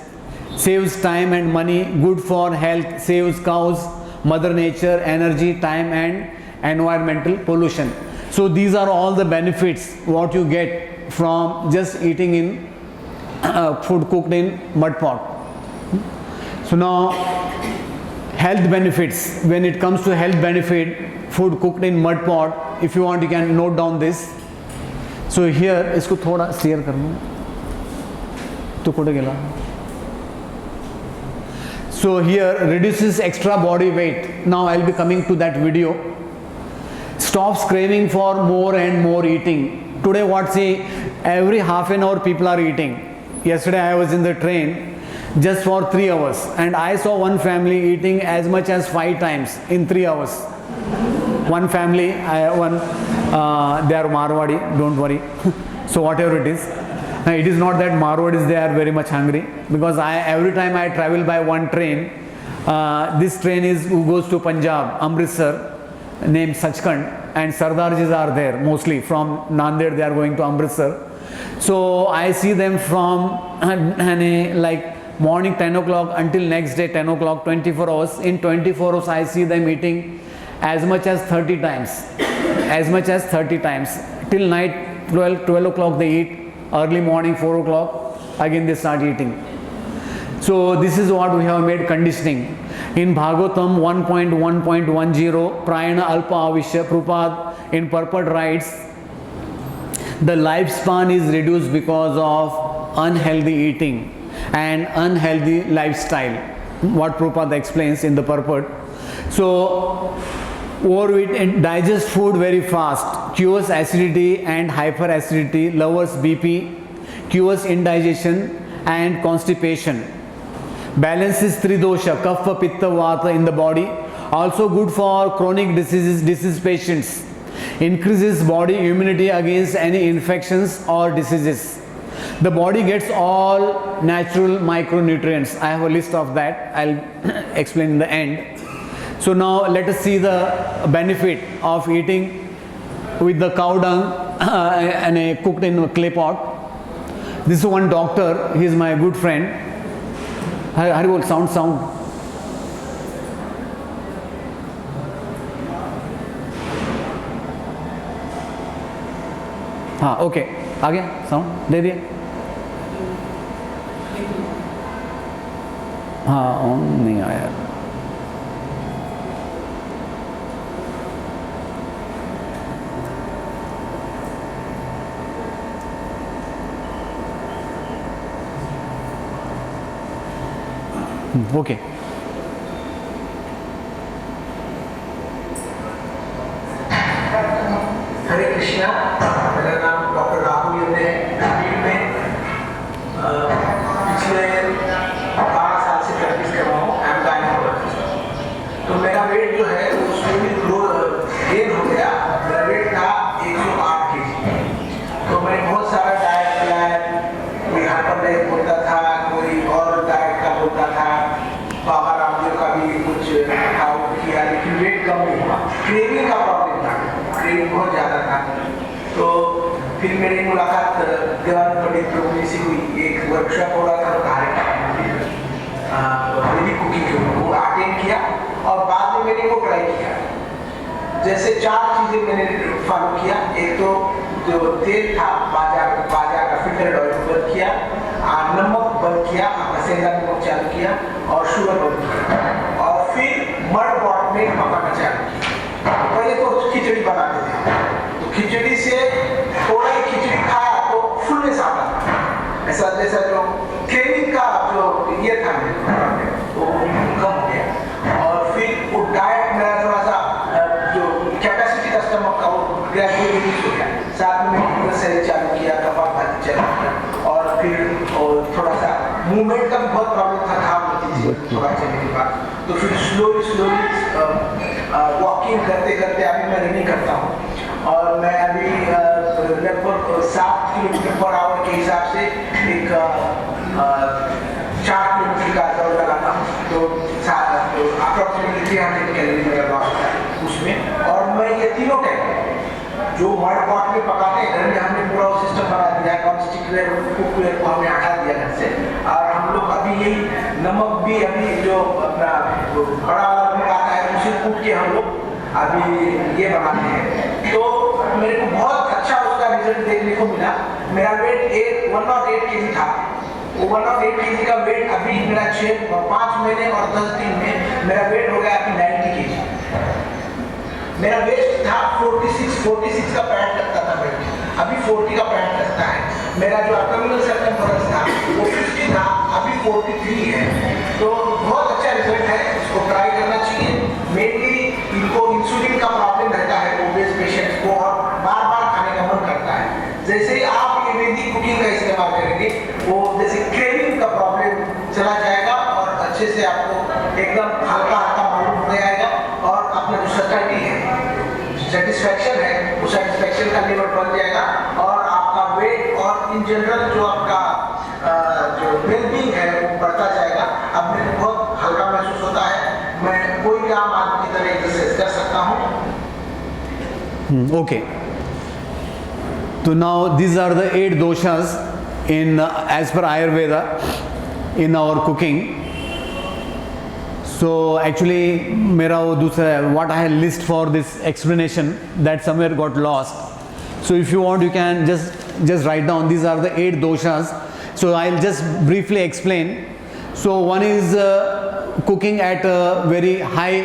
A: Saves time and money, good for health, saves cows, mother nature, energy, time and environmental pollution. So these are all the benefits what you get from just eating in food cooked in mud pot. So now health benefits. When it comes to health benefit, food cooked in mud pot, if you want you can note down this. So here इसको थोड़ा steer कर लूँ तो कुठे गेला. So here reduces extra body weight. Now I'll be coming to that video. Stops craving for more and more eating. Today what see, every half an hour people are eating. Yesterday I was in the train just for 3 hours and I saw one family eating as much as 5 times in 3 hours. One family, they are Marwadi, don't worry. So whatever it is. It is not that Marwadis, they are very much hungry, because every time I travel by one train, this train goes to Punjab, Amritsar, named Sachkhand, and Sardarjis are there mostly. From Nanded they are going to Amritsar. So I see them from morning 10 o'clock until next day 10 o'clock, 24 hours. In 24 hours I see them eating as much as 30 times. As much as 30 times. Till night 12 o'clock they eat. Early morning 4 o'clock again they start eating. So this is what we have made conditioning. In Bhagavatam 1.1.10 Prayana Alpa Avishya, Prabhupada in purport writes, the lifespan is reduced because of unhealthy eating and unhealthy lifestyle. What Prabhupada explains in the purport. So overeat and digest food very fast, cures acidity and hyperacidity, lowers BP, cures indigestion and constipation, balances three dosha, kapha, pitta, vata in the body, also good for chronic disease patients, increases body immunity against any infections or diseases. The body gets all natural micronutrients. I have a list of that, I'll explain in the end. So now let us see the benefit of eating with the cow dung and cooked in a clay pot. This is one doctor, he is my good friend. Haribol, sound. हाँ okay आ गया sound दे दिए. हाँ on नहीं आया. Okay.
E: हरे कृष्णा, मेरा नाम doctor Rahul है। Field में पिछले 12 साल से प्रैक्टिस कर रहा हूँ। I am gynaecologist. तो मेरा वेट जो है वो स्लोली गेन हो गया। मेरा वेट था 108 kg। तो मैंने बहुत सारा डाइट किया, कोई हाइपर डाइट बोलता था, कोई और डाइट का बोलता था, बाबा रामदेव का भी कुछ खाओ किया, लेकिन वेट कम नहीं हुआ। क्रेविंग का प्रॉब्लम था, क्रेविंग बहुत ज़्यादा था। तो फिर मेरी मुलाकात देवानंद पंडित प्रभु जी से हुई। एक वर्कशॉप हो रहा था मेरी कुकिंग के ऊपर, वो अटेंड किया और बाद में मैंने वो ट्राई किया। जैसे 4 चीज़ें मैंने फॉलो किया। एक तो जो तेल था बाजार का फिल्टर ऑयल बंद किया, नमक बंद किया, अपना सेंधा नमक चालू किया और शुगर बंद किया, और फिर मड पॉट में पकाना चालू किया। पहले तो खिचड़ी बनाते थे, तो खिचड़ी से थोड़ा ही खिचड़ी खाया तो फुलनेस आता था, ऐसा जैसा जो क्रेविंग का जो ये था वो कम हो गया। और फिर वो डाइट मेरा थोड़ा सा जो कैपेसिटी का स्टमक का वो ग्रेजुअली रिड्यूस हो गया। साथ में मैंने सैलेड चालू किया, कपालभाति चालू किया, और फिर थोड़ा सा मूवमेंट का बहुत प्रॉब्लम था, घाव होती थी थोड़ा चलने के बाद। तो फिर स्लोली वॉकिंग करते करते अभी मैं रनिंग करता हूँ, और मैं अभी लगभग 7 km/h के हिसाब से एक 4 किलोमीटर का दौड़ लगाता हूँ। तो अप्रॉक्सीमेटली 300 कैलोरी मेरा लॉस होता है उसमें। और मैं ये तीनों टाइम जो मड पॉट में पकाते हैं, घर में हमने पूरा सिस्टम बना दिया, नॉन स्टिक कुकवेयर को हमने हटा दिया घर से। और हम लोग अभी यही नमक भी अभी जो अपना बड़ा वाला नमक आता है उसे कूट के हम लोग अभी ये बनाते हैं। तो मेरे को बहुत अच्छा उसका रिजल्ट देखने को मिला। मेरा वेट 108 kg था। वो 108 kg का वेट अभी मेरा 5 महीने और 10 दिन में मेरा वेट हो गया अभी 90 kg। मेरा वेस्ट था 46 का पैंट लगता था वेट, अभी 40 का पैंट लगता है। मेरा जो एब्डोमिनल सर्कमफरेंस था वो 50 था, अभी 43 है। तो बहुत अच्छा रिजल्ट है, इसको ट्राई करना चाहिए। मेनली इनको इंसुलिन का प्रॉब्लम रहता है ओबेस पेशेंट्स को, और बार बार खाने का मन करता है। जैसे ही आप ये वैदिक कुकिंग का इस्तेमाल करेंगे, वो जैसे क्रेविंग का प्रॉब्लम चला जाएगा और अच्छे से आपको एकदम हल्का हल्का मालूम हो जाएगा, और अपना जो सटाइटी है, सेटिस्फैक्शन है, वो सेटिस्फैक्शन का लेवल बढ़ जाएगा, और आपका वेट और इन जनरल जो आपका जो वेलबींग है वो बढ़ता जाएगा। अब मेरे को बहुत हल्का महसूस होता है, मैं कोई भी आम आदमी की तरह एक्सरसाइज कर सकता हूँ।
A: Okay. So now these are the 8 doshas in as per Ayurveda in our cooking. So actually मेरा वो दूसरा what I list for this explanation that somewhere got lost. So if you want you can just write down these are the 8 doshas. So I'll just briefly explain. So one is cooking at a very high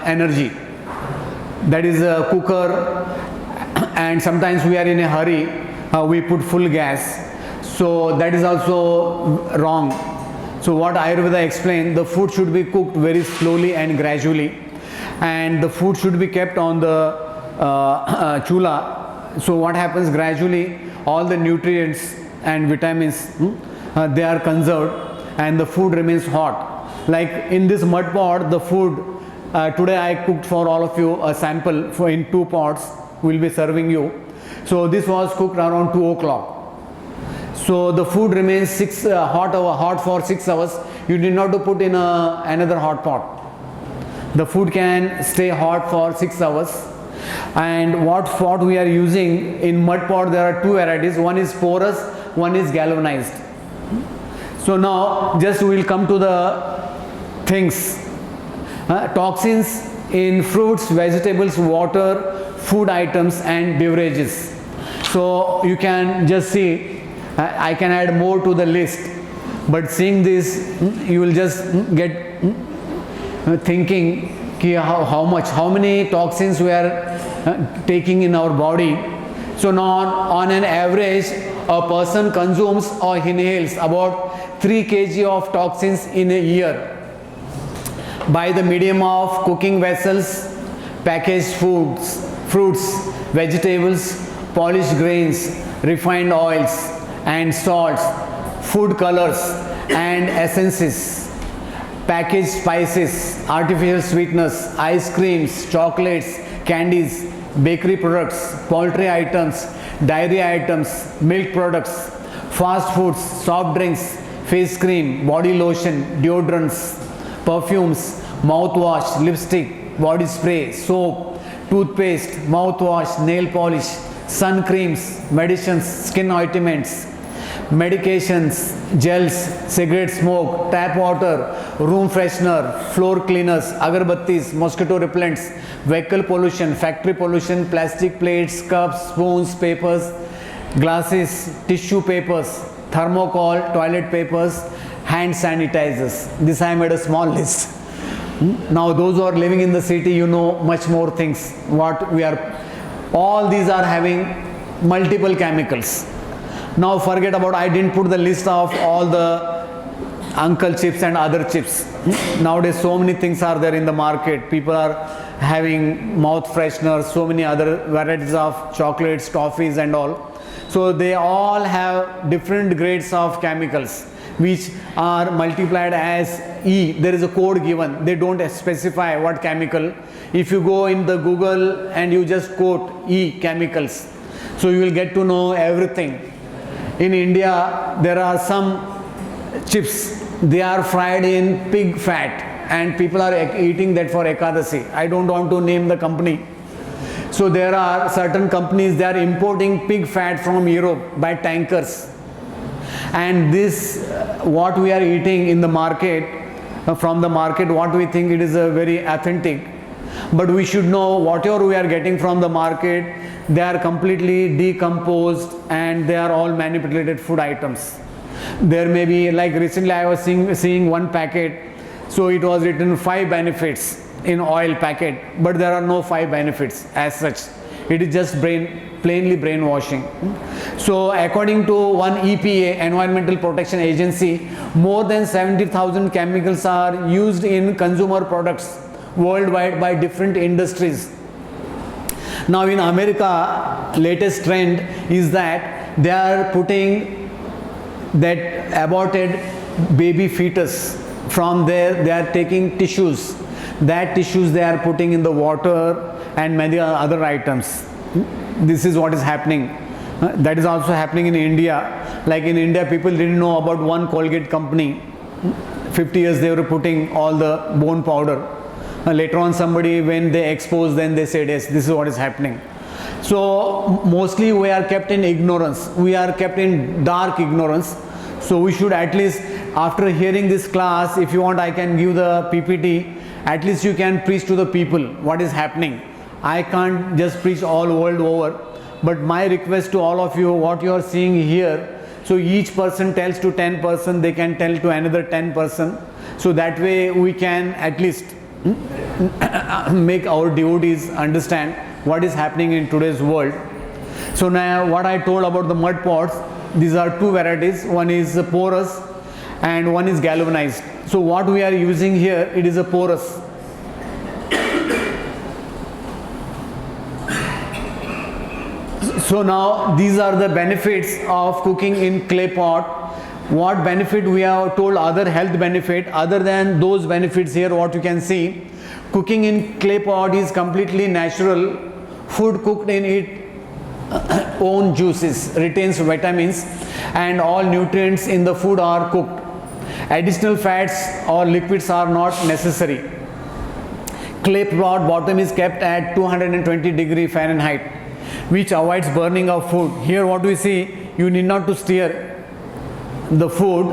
A: energy, that is a cooker, and sometimes we are in a hurry, we put full gas, so that is also wrong. So what Ayurveda explained, the food should be cooked very slowly and gradually, and the food should be kept on the chula. So what happens, gradually all the nutrients and vitamins they are conserved and the food remains hot. Like in this mud pot, the food today I cooked for all of you a sample for in 2 pots will be serving you. So this was cooked around 2 o'clock. So the food remains hot for 6 hours. You need not to put in another hot pot. The food can stay hot for 6 hours. And what pot we are using in mud pot, there are 2 varieties. One is porous, one is galvanized. So now just we will come to the things. Toxins in fruits, vegetables, water, food items and beverages. So you can just see, I can add more to the list, but seeing this you will just get thinking how many toxins we are taking in our body. So now on an average a person consumes or inhales about 3 kg of toxins in a year by the medium of cooking vessels, packaged foods, fruits, vegetables, polished grains, refined oils and salts, food colors and essences, packaged spices, artificial sweeteners, ice creams, chocolates, candies, bakery products, poultry items, dairy items, milk products, fast foods, soft drinks, face cream, body lotion, deodorants, perfumes, mouthwash, lipstick, body spray, soap, toothpaste, mouthwash, nail polish, sun creams, medicines, skin ointments, medications, gels, cigarette smoke, tap water, room freshener, floor cleaners, agarbattis, mosquito repellents, vehicle pollution, factory pollution, plastic plates, cups, spoons, papers, glasses, tissue papers, thermocol, toilet papers, hand sanitizers. This I made a small list. Now those who are living in the city, you know much more things. All these are having multiple chemicals. Now forget about, I didn't put the list of all the uncle chips and other chips. Nowadays so many things are there in the market. People are having mouth fresheners, so many other varieties of chocolates, toffees and all. So they all have different grades of chemicals which are multiplied as E. There is a code given. They don't specify what chemical. If you go in the Google and you just quote E chemicals, so you will get to know everything. In India, there are some chips, they are fried in pig fat and people are eating that for Ekadasi. I don't want to name the company. So there are certain companies, they are importing pig fat from Europe by tankers. And this, what we are eating in the market, from the market, what we think it is a very authentic. But we should know whatever we are getting from the market, they are completely decomposed and they are all manipulated food items. There may be, like recently I was seeing one packet, so it was written 5 benefits in oil packet, but there are no 5 benefits as such. It is just plainly brainwashing. So according to one EPA, Environmental Protection Agency, more than 70,000 chemicals are used in consumer products worldwide by different industries. Now in America, latest trend is that they are putting that aborted baby fetus, from there they are taking tissues. That tissues they are putting in the water and many other items. This is what is happening. That is also happening in India. Like in India, people didn't know about one Colgate company. 50 years they were putting all the bone powder. Later on somebody, when they exposed, then they said, yes, this is what is happening. So mostly we are kept in ignorance. We are kept in dark ignorance. So we should at least, after hearing this class, if you want I can give the PPT, at least you can preach to the people what is happening. I can't just preach all world over, but my request to all of you, what you are seeing here, so each person tells to 10 person, they can tell to another 10 person. So that way we can at least make our devotees understand what is happening in today's world. So now what I told about the mud pots, these are 2 varieties. One is porous and one is galvanized. So what we are using here, it is a porous. So now these are the benefits of cooking in clay pot. What benefit we have told, other health benefit, other than those benefits here, what you can see, cooking in clay pot is completely natural. Food cooked in its own juices retains vitamins and all nutrients in the food are cooked. Additional fats or liquids are not necessary. Clay pot bottom is kept at 220°F, which avoids burning of food. Here what we see, you need not to stir the food.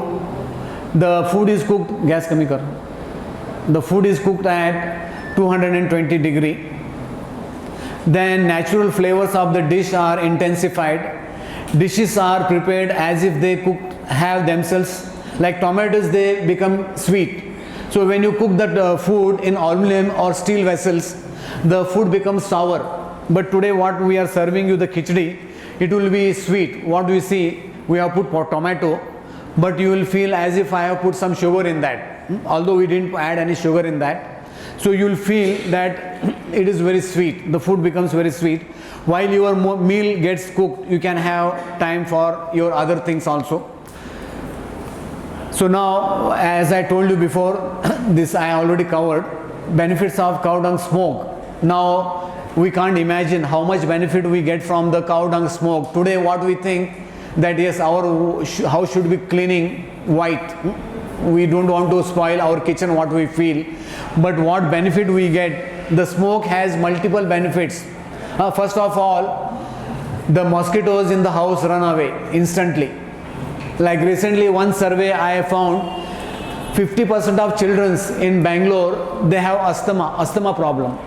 A: The food is cooked, gas kami kar. The food is cooked at 220°. Then natural flavors of the dish are intensified. Dishes are prepared as if they have themselves. Like tomatoes, they become sweet. So when you cook that food in aluminum or steel vessels, the food becomes sour. But today what we are serving you, the khichdi, it will be sweet. What we see, we have put tomato. but you will feel as if I have put some sugar in that, although we didn't add any sugar in that. So you will feel that it is very sweet, the food becomes very sweet. While your meal gets cooked, you can have time for your other things also. So now, as I told you before, this I already covered, benefits of cow dung smoke. Now we can't imagine how much benefit we get from the cow dung smoke. Today what we think that yes, our house should be cleaning white. We don't want to spoil our kitchen, what we feel. But what benefit we get? The smoke has multiple benefits. First of all, the mosquitoes in the house run away instantly. Like recently one survey I found, 50% of children in Bangalore, they have asthma problem,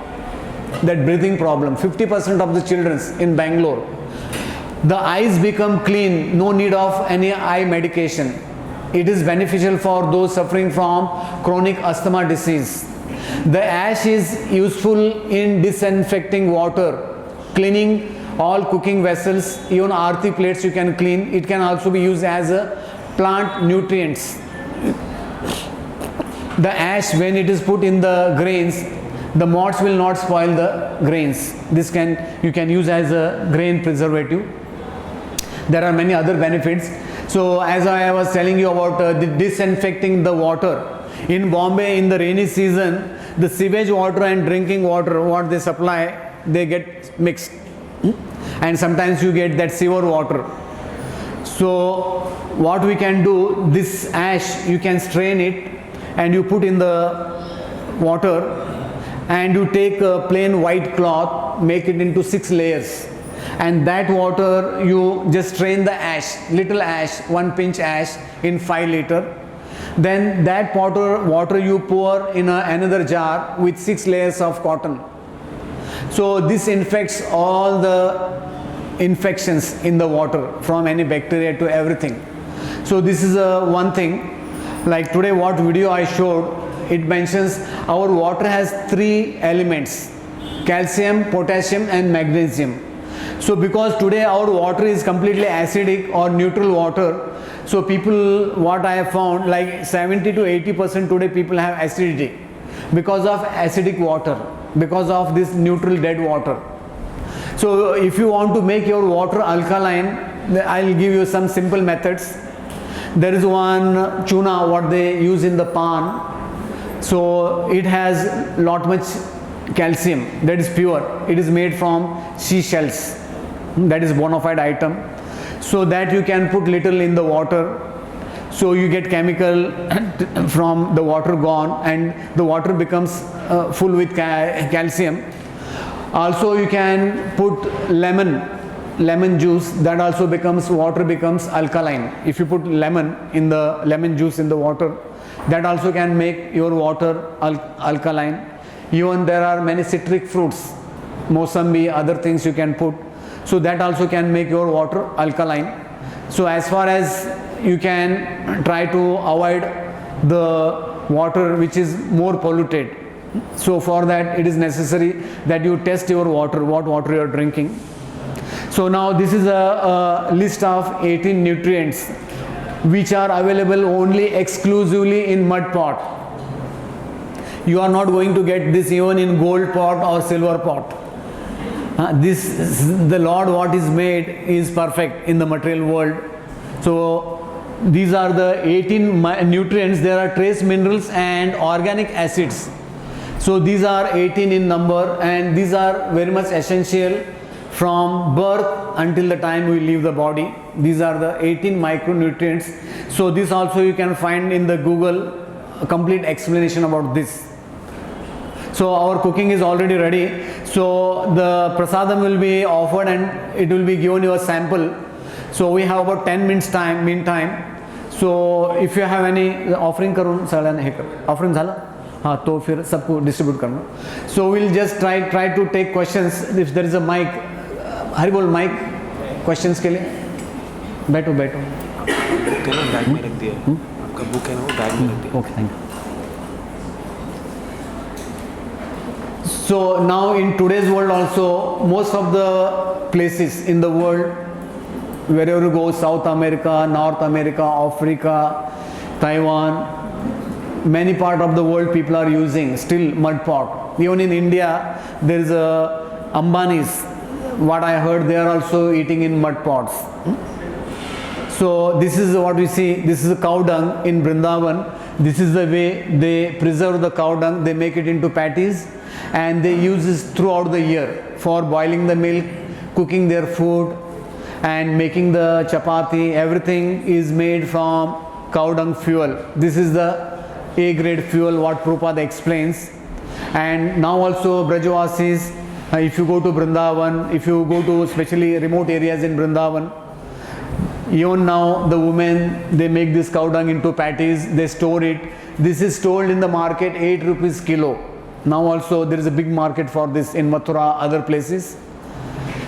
A: that breathing problem. 50% of the children in Bangalore. The eyes become clean, no need of any eye medication. It is beneficial for those suffering from chronic asthma disease. The ash is useful in disinfecting water, cleaning all cooking vessels, even aarti plates you can clean. It can also be used as a plant nutrients. The ash, when it is put in the grains, the moths will not spoil the grains. You can use as a grain preservative. There are many other benefits. So as I was telling you about disinfecting the water. In Bombay, in the rainy season, the sewage water and drinking water, what they supply, they get mixed. And sometimes you get that sewer water. So what we can do, this ash, you can strain it and you put in the water, and you take a plain white cloth, make it into 6 layers, and that water you just strain the ash, little ash, 1 pinch ash in 5 liter. Then that water you pour in another jar with 6 layers of cotton. So this infects all the infections in the water, from any bacteria to everything. So this is one thing. Like today what video I showed, it mentions our water has 3 elements: calcium, potassium and magnesium. So because today our water is completely acidic or neutral water, so people, what I have found, like 70 to 80% today people have acidity because of acidic water, because of this neutral dead water. So if you want to make your water alkaline, I'll give you some simple methods. There is one tuna what they use in the pan. So it has lot much calcium, that is pure. It is made from seashells, that is bona fide item. So that you can put little in the water. So you get chemical from the water gone, and the water becomes full with calcium. Also you can put lemon juice, that also becomes, water becomes alkaline. If you put lemon juice in the water, that also can make your water alkaline. Even there are many citric fruits, mosambi, other things you can put. So that also can make your water alkaline. So as far as you can try to avoid the water which is more polluted. So for that it is necessary that you test your water, what water you are drinking. So now this is a list of 18 nutrients which are available only exclusively in mud pot. You are not going to get this even in gold pot or silver pot. The Lord what is made is perfect in the material world. So these are the 18 nutrients. There are trace minerals and organic acids. So these are 18 in number, and these are very much essential from birth until the time we leave the body. These are the 18 micronutrients. So this also you can find in the Google, a complete explanation about this. So our cooking is already ready. So the prasadam will be offered and it will be given you a sample. So we have about 10 minutes time, meantime. So if you have any offering करून सगळ्यांना हे कर. Offering झाला? हाँ तो फिर सबको distribute करना. So we'll just try to take questions if there is a mic. Hari बोल mic questions के लिए. बैठो.
F: बुक है ना बैग में रख दिया. आपका बुक है ना वो बैग में रख दिया.
A: Okay, thank you. So now in today's world also, most of the places in the world wherever you go, South America, North America, Africa, Taiwan, many part of the world people are using still mud pot. Even in India, there is a Ambani's. What I heard, they are also eating in mud pots. So this is what we see. This is a cow dung in Vrindavan. This is the way they preserve the cow dung. They make it into patties, and they use this throughout the year for boiling the milk, cooking their food, and making the chapati. Everything is made from cow dung fuel. This is the A grade fuel what Prabhupada explains. And now also Brajavasis, if you go to Vrindavan, if you go to especially remote areas in Vrindavan, even now the women, they make this cow dung into patties, they store it. This is sold in the market 8 rupees kilo. Now also there is a big market for this in Mathura, other places.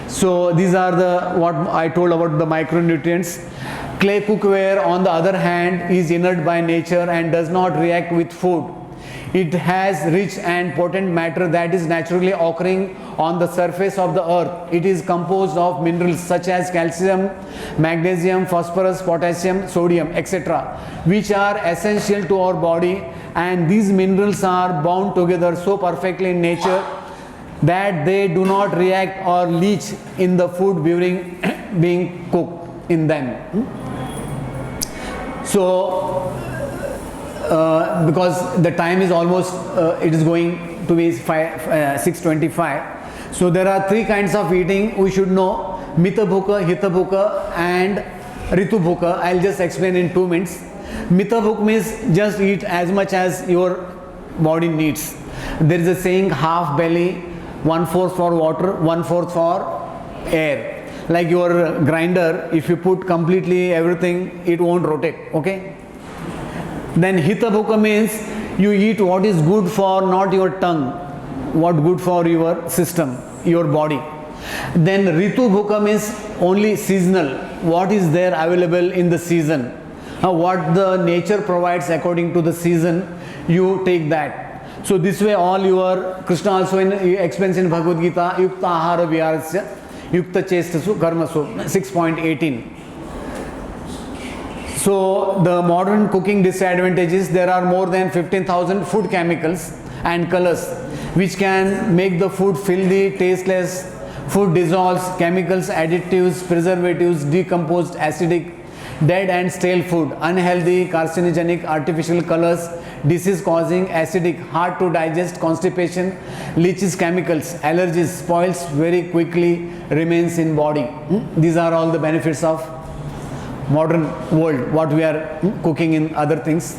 A: So these are the what I told about the micronutrients. Clay cookware on the other hand is inert by nature and does not react with food. It has rich and potent matter that is naturally occurring on the surface of the earth. It is composed of minerals such as calcium, magnesium, phosphorus, potassium, sodium, etc., which are essential to our body, and these minerals are bound together so perfectly in nature that they do not react or leach in the food during being cooked in them. So because the time is almost it is going to be 6:25, so there are three kinds of eating we should know: Mita Bhuka, Hita Bhuka and Ritu Bhuka. I'll just explain in 2 minutes. Mita Bhuka means just eat as much as your body needs. There is a saying, half belly, 1/4 for water, 1/4 for air. Like your grinder, if you put completely everything, it won't rotate. Okay. Then Hita Bhuka means you eat what is good for not your tongue, what good for your system, your body. Then Ritu Bhuka means only seasonal, what is there available in the season. What the nature provides according to the season, you take that. So this way all your, Krishna also explains in Bhagavad Gita, Yukta Ahara Viharasya, Yukta Chestasu Karmasu, 6.18. So the modern cooking disadvantages, there are more than 15,000 food chemicals and colors which can make the food filthy, tasteless. Food dissolves, chemicals, additives, preservatives, decomposed, acidic, dead and stale food, unhealthy, carcinogenic, artificial colors, disease causing, acidic, hard to digest, constipation, leaches chemicals, allergies, spoils very quickly, remains in body. These are all the benefits of modern world, what we are cooking in other things.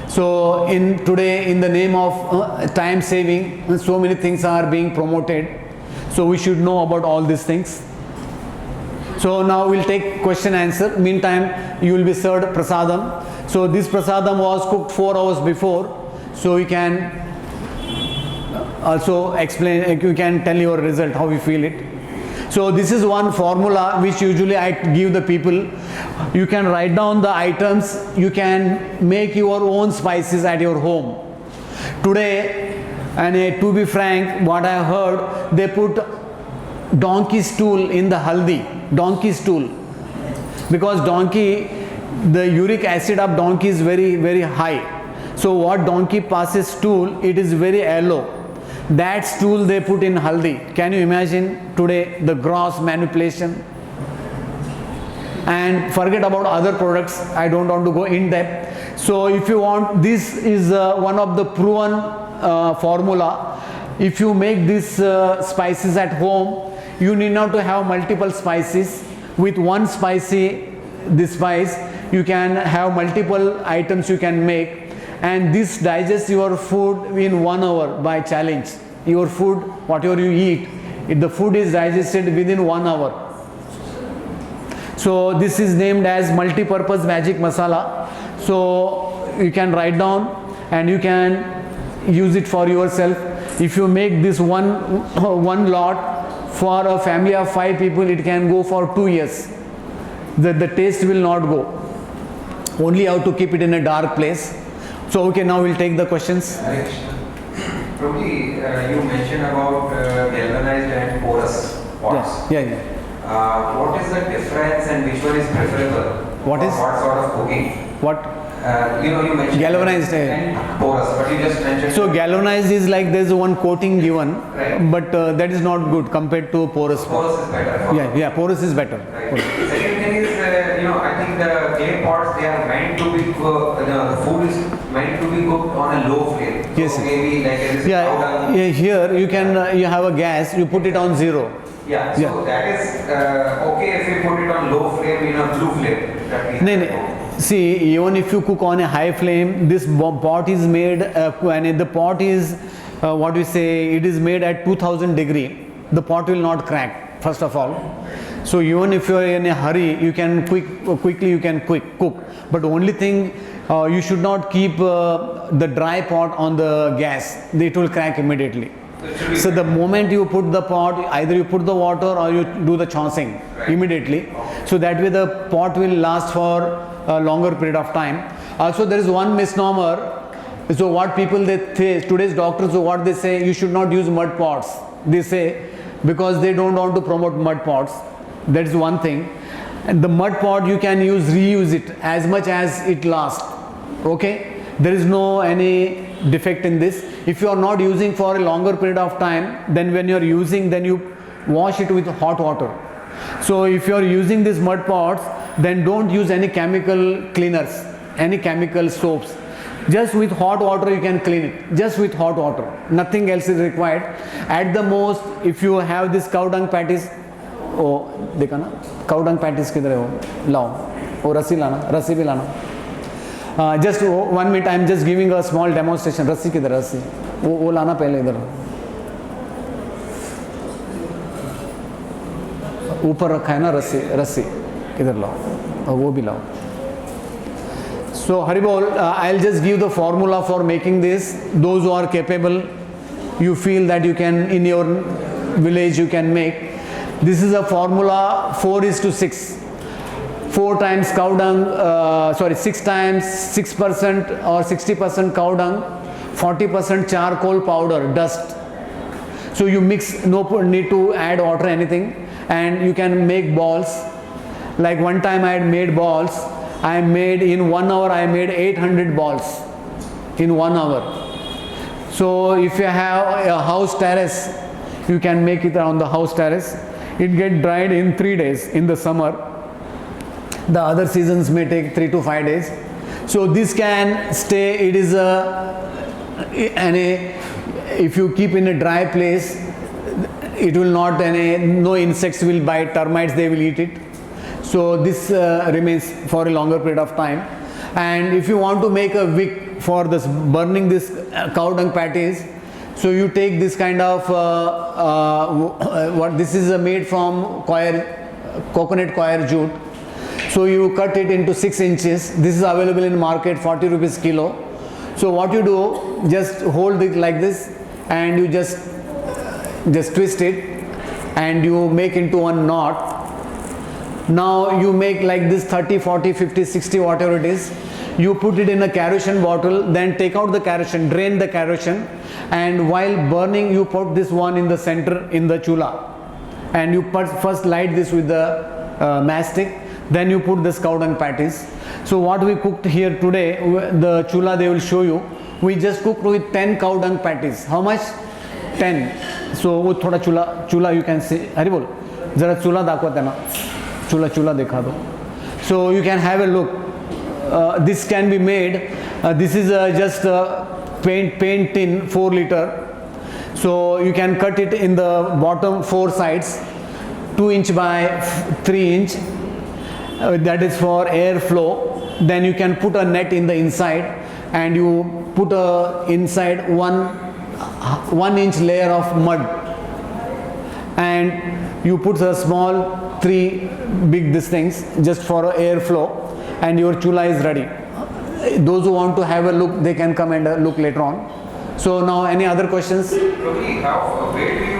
A: So in today, in the name of time saving, so many things are being promoted. So we should know about all these things. So now we'll take question answer. Meantime, you will be served prasadam. So this prasadam was cooked 4 hours before. So you can also explain, you can tell your result, how you feel it. So this is one formula which usually I give the people. You can write down the items, you can make your own spices at your home. Today, and to be frank, what I heard, they put donkey stool in the haldi, donkey stool. Because donkey, the uric acid of donkey is very, very high. So what donkey passes stool, it is very yellow. That stool they put in haldi. Can you imagine today the gross manipulation? And forget about other products, I don't want to go in depth. So if you want, this is one of the proven formula. If you make these spices at home, you need not to have multiple spices. With one spicy, this spice, you can have multiple items you can make. And this digests your food in 1 hour by challenge. Your food, whatever you eat, if the food is digested within 1 hour. So this is named as multi-purpose magic masala. So you can write down and you can use it for yourself. If you make this one lot for a family of 5 people, it can go for 2 years. The taste will not go. Only how to keep it in a dark place. So okay, now we'll take the questions.
G: Prabhuji, you mentioned about galvanized and porous pots.
A: Yeah.
G: What is the difference and which one is preferable?
A: What
G: For
A: is?
G: what sort of cooking?
A: What?
G: You mentioned
A: Galvanized,
G: and porous, but you just mentioned.
A: So galvanized is like there's one coating given,
G: Right.
A: but that is not good compared to porous.
G: Porous is better.
A: Yeah, porous is better.
G: Right. Second thing is, I think the clay pots, they are meant to be, the food is meant to be cooked on a low flame.
A: Yes,
G: So
A: yes.
G: maybe like this
A: Yeah, here you can you have a gas, you put it on 0.
G: Yeah, so
A: Yeah.
G: that is okay if you put it on low flame in a blue flame. That means
A: No. See, even if you cook on a high flame, this pot is made, and the pot is, what we say, it is made at 2000 degree. The pot will not crack, first of all. So even if you are in a hurry, you can quickly you can cook. But only thing, you should not keep the dry pot on the gas. It will crack immediately. So the moment you put the pot, either you put the water or you do the chancing immediately. So that way the pot will last for a longer period of time. Also there is one misnomer. So what people they say, today's doctors, so what they say, you should not use mud pots. They say because they don't want to promote mud pots. That is one thing. And the mud pot you can reuse it as much as it lasts. Okay, there is no any defect in this. If you are not using for a longer period of time, then when you are using, then you wash it with hot water. So if you are using these mud pots, then don't use any chemical cleaners, any chemical soaps. Just with hot water you can clean it, just with hot water, nothing else is required. At the most, if you have this cow dung patties, oh देखा ना, cow dung patties किधर है वो, लाओ, वो रस्सी लाना, रस्सी भी लाना. Just 1 minute, I am just giving a small demonstration. रस्सी किधर, रस्सी वो लाना पहले इधर, ऊपर रखा है ना रस्सी इधर लाओ, और वो भी लाओ. So Haribol, I'll just give the formula for making this. Those who are capable, you feel that you can in your village you can make. This is a formula 4:6. 4 times cow dung, 6 times 6% or 60% cow dung, 40% charcoal powder, dust. So you mix, no need to add water, anything, and you can make balls. Like one time I had made balls. I made in 1 hour, I made 800 balls in 1 hour. So if you have a house terrace, you can make it on the house terrace. It gets dried in 3 days in the summer. The other seasons may take 3 to 5 days. So this can stay, it is if you keep in a dry place, it will not, no insects will bite, termites they will eat it. So this remains for a longer period of time. And if you want to make a wick for this burning this cow dung patties, so you take this kind of what this is made from coconut coir jute. So you cut it into 6 inches. This is available in market, 40 rupees kilo. So what you do, just hold it like this, and you just twist it, and you make into one knot. Now you make like this 30, 40, 50, 60, whatever it is. You put it in a kerosene bottle, then take out the kerosene, drain the kerosene, and while burning you put this one in the center in the chula, and you first light this with the matchstick, then you put this cow dung patties. So what we cooked here today, the chula they will show you, we just cooked with 10 cow dung patties. How much? 10. So वो थोड़ा chula you can see. हरी बोल, जरा चूल्हा दाखवते ना, चूल्हा दिखा दो. So you can have a look. This can be made. This is just paint tin 4 liter. So you can cut it in the bottom 4 sides, 2 inch by 3 inch. That is for air flow. Then you can put a net in the inside, and you put inside 1 inch layer of mud, and you put a small 3 big these things just for air flow, and your chula is ready. Those who want to have a look, they can come and look later on. So now any other questions?
G: Where do you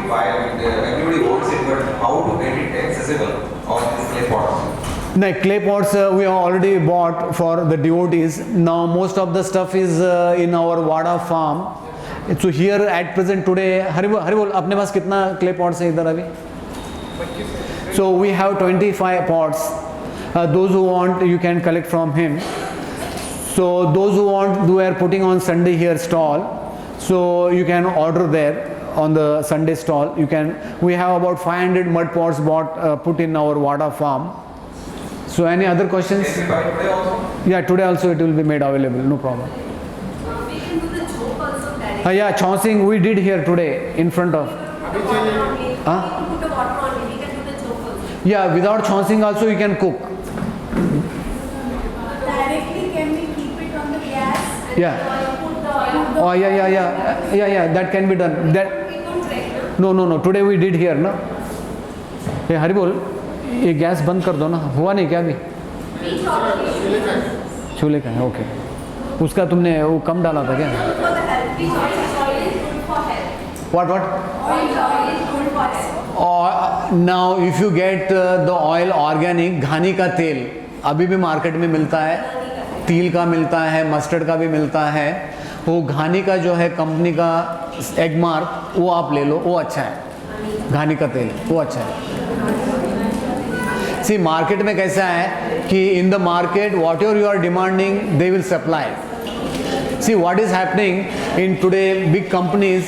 G: buy it? Everybody owns it, but how to get it accessible? All these clay pots?
A: No, clay pots we have already bought for the devotees. Now most of the stuff is in our Wada farm. So here at present today, Haribol, अपने पास कितना clay pots है इधर अभी? So we have 25 pots. Those who want, you can collect from him. So those who want, we are putting on Sunday here stall. So you can order there on the Sunday stall. You can. We have about 500 mud pots put in our Vada farm. So any other questions?
G: Can we buy today also?
A: Yeah, today also it will be made available. No problem.
H: We can do the joke also directly.
A: Yeah, chauncing we did here today in front of.
H: We can put the water only. We can do the joke also.
A: Yeah, without chauncing also you can cook.
I: Directly, can we keep it on the gas?
A: Yeah.
I: Put the
A: Oh yeah. That can be done. That.
H: We don't try,
A: No. Today we did here, ना. ये हरि बोल, ये gas बंद कर दो ना. हुआ नहीं क्या अभी? चूल्हे का है, ओके. उसका तुमने वो कम डाला था क्या? What? Now if you get the oil organic, घानी का तेल अभी भी मार्केट में मिलता है, तिल का मिलता है, मस्टर्ड का भी मिलता है. वो घानी का जो है कंपनी का एग मार्क, वो आप ले लो, वो अच्छा है. घानी का तेल वो अच्छा है. सी मार्केट में कैसा है कि in the market whatever you are demanding they will supply. See what is happening in today big companies,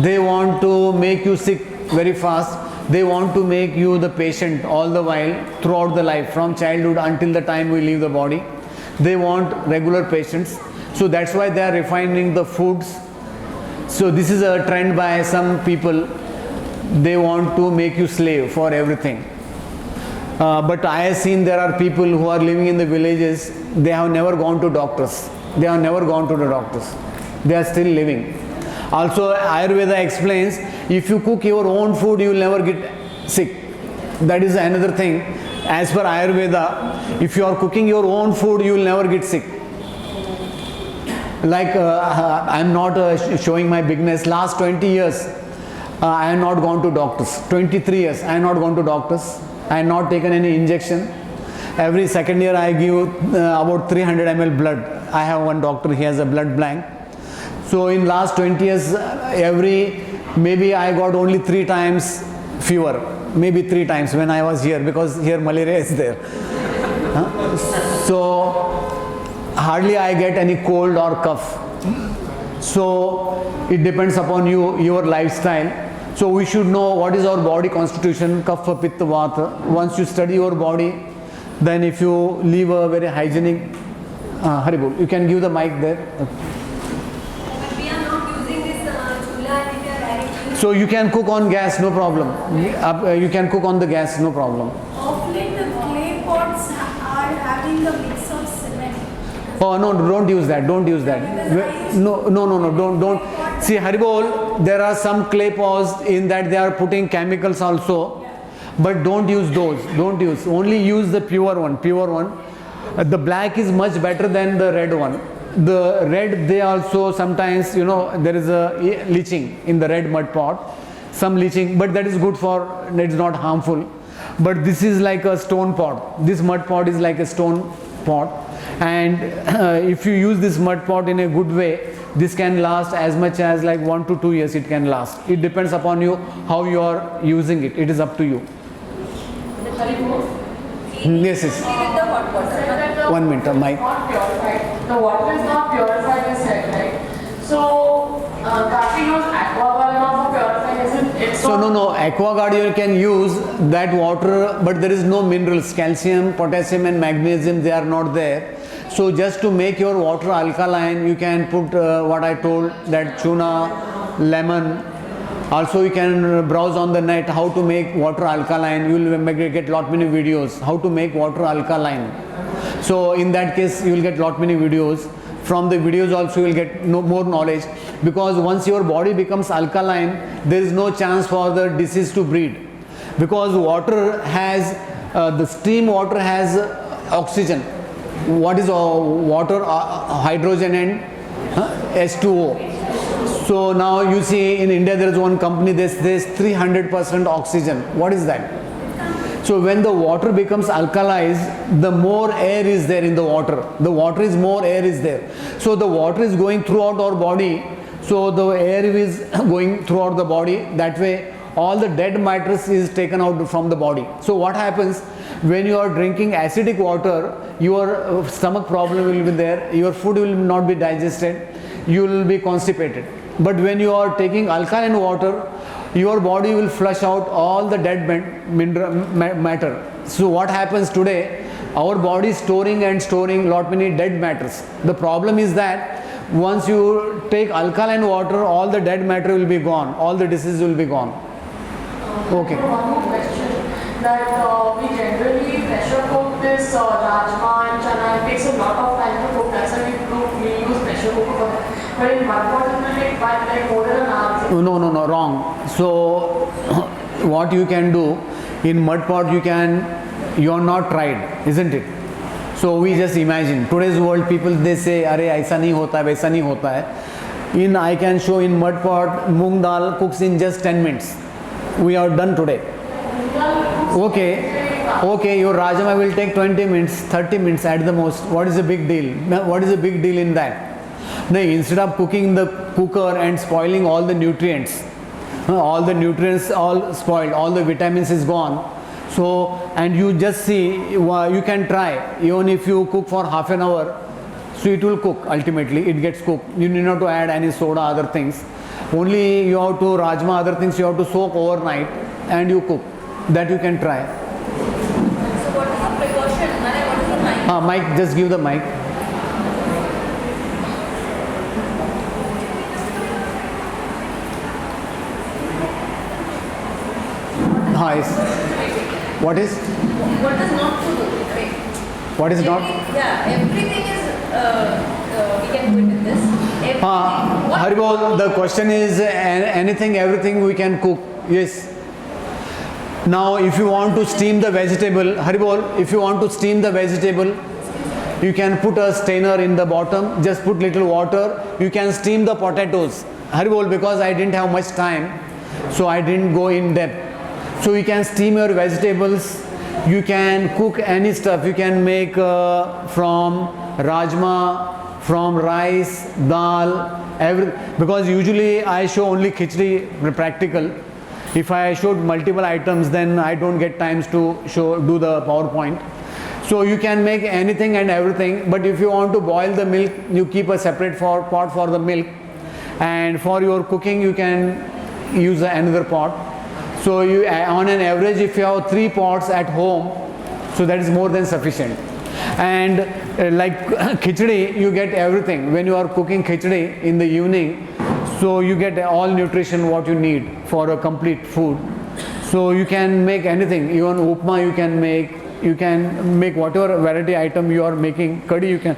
A: they want to make you sick very fast. They want to make you the patient all the while throughout the life, from childhood until the time we leave the body. They want regular patients, so that's why they are refining the foods. So this is a trend by some people. They want to make you slave for everything. But I have seen there are people who are living in the villages. They have never gone to doctors. They have never gone to the doctors. They are still living. Also Ayurveda explains, if you cook your own food you will never get sick. That is another thing. As per Ayurveda, if you are cooking your own food you will never get sick. Like I am not showing my bigness. Last 20 years I have not gone to doctors. 23 years I have not gone to doctors. I have not taken any injection. Every second year I give about 300 ml blood. I have one doctor, he has a blood bank. So in last 20 years, maybe I got only 3 times fever, maybe 3 times when I was here, because here malaria is there. So hardly I get any cold or cough. So it depends upon you, your lifestyle. So we should know what is our body constitution, kapha, pitta, vata. Once you study your body, then if you live a very hygienic, Haribol, you can give the mic there. So you can cook on gas, no problem. You can cook on the gas, no problem.
I: Of late, the clay pots are having a mix of cement.
A: Oh no, don't use that. Don't use that. No. Don't. See, Haribol, there are some clay pots in that they are putting chemicals also, but don't use those. Don't use. Only use the pure one. Pure one. The black is much better than the red one. The red, they also sometimes, there is a leaching in the red mud pot, some leaching, but that is good for, it's not harmful. But this is like a stone pot. This mud pot is like a stone pot, and if you use this mud pot in a good way, this can last as much as like 1 to 2 years. It can last. It depends upon you how you are using it. It is up to you. Yes.
C: With the hot water.
A: 1 minute, Mike.
C: Not purified. The water is not purified, you said, right? So, Kati knows aquaguard not purified, isn't it?
A: So no, aquaguard you can use that water, but there is no minerals, calcium, potassium and magnesium, they are not there. So just to make your water alkaline, you can put what I told, that tuna, lemon. Also you can browse on the net how to make water alkaline. You will get lot many videos how to make water alkaline. So in that case you will get lot many videos. From the videos also you will get more knowledge, because once your body becomes alkaline, there is no chance for the disease to breed, because water has the steam water has oxygen. What is water? Hydrogen and H2O. So now you see in India there is one company, there is 300% oxygen. What is that? So when the water becomes alkalized, the more air is there in the water. The water is more air is there. So the water is going throughout our body. So the air is going throughout the body. That way all the dead matter is taken out from the body. So what happens when you are drinking acidic water, your stomach problem will be there, your food will not be digested, you will be constipated. But when you are taking alkaline water, your body will flush out all the dead matter. So what happens today, our body is storing lot many dead matters. The problem is that once you take alkaline water, all the dead matter will be gone, all the disease will be gone. Okay.
J: One more question, that we generally pressure cook this rajma and chana. It takes a lot of time to cook. That's why we use pressure cooker for that. But in mud pot it will take like more than an hour.
A: No, wrong. So what you can do in mud pot, you are not tried, isn't it? So we just imagine today's world, people they say, "Arey, aisa nahi hota hai, waisa nahi hota hai." I can show in mud pot, moong dal cooks in just 10 minutes. We are done today. Okay, your rajma will take 20 minutes, 30 minutes at the most. What is the big deal? What is the big deal in that? No, instead of cooking the cooker and spoiling all the nutrients all spoiled, all the vitamins is gone. So, and you just see, you can try, even if you cook for half an hour, so it will cook ultimately, it gets cooked. You need not to add any soda, other things. Only you have to, rajma, other things you have to soak overnight and you cook. That you can try.
H: So what is the precaution? What is the mic?
A: Mic, just give the mic. What is?
H: What is not to do? Right?
A: What is not?
H: Yeah, everything is, we can do it with this. Everything.
A: Haribol, the question is anything, everything we can cook. Yes. Now, if you want to steam the vegetable, Haribol, if you want to steam the vegetable, you can put a strainer in the bottom, just put little water, you can steam the potatoes. Haribol, because I didn't have much time, so I didn't go in depth. So you can steam your vegetables, you can cook any stuff, you can make from rajma, from rice, dal, because usually I show only khichdi practical. If I showed multiple items, then I don't get times to do the PowerPoint. So you can make anything and everything, but if you want to boil the milk, you keep a separate pot for the milk, and for your cooking you can use another pot. So you, on an average, if you have 3 pots at home, so that is more than sufficient. And like khichdi, you get everything. When you are cooking khichdi in the evening, so you get all nutrition what you need for a complete food. So you can make anything, even upma you can make whatever variety item you are making, curry you can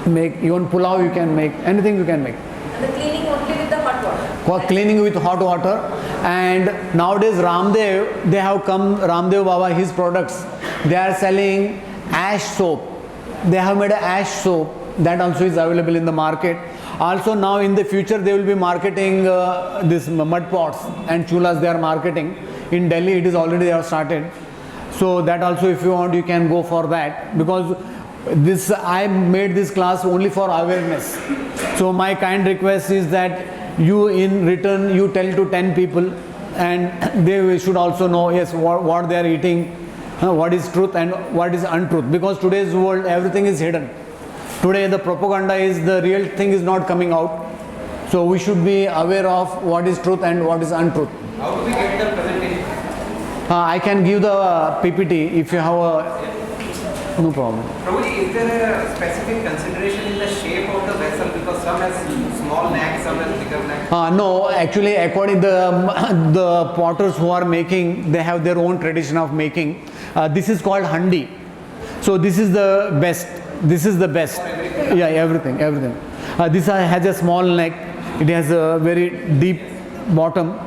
A: make, even pulao you can make, anything you can make.
H: And the cleaning only with the hot water.
A: Cleaning with hot water. And nowadays Ramdev, they have come, Ramdev Baba, his products, they are selling ash soap. They have made an ash soap that also is available in the market. Also now in the future they will be marketing this mud pots and chulas they are marketing. In Delhi it is already they have started. So that also if you want you can go for that, because this I made this class only for awareness. So my kind request is that you in return you tell to 10 people, and they should also know yes what they are eating, what is truth and what is untruth, because today's world everything is hidden. Today the propaganda is, the real thing is not coming out. So we should be aware of what is truth and what is untruth.
G: How do we get the presentation?
A: I can give the PPT if you have a, no problem.
G: Prabhuji, is there a specific consideration in the shape of the vessel, because some has small neck, some has bigger neck?
A: No, actually according the potters who are making, they have their own tradition of making. This is called handi. So this is the best. This is the best. Yeah, everything. This has a small neck. It has a very deep bottom.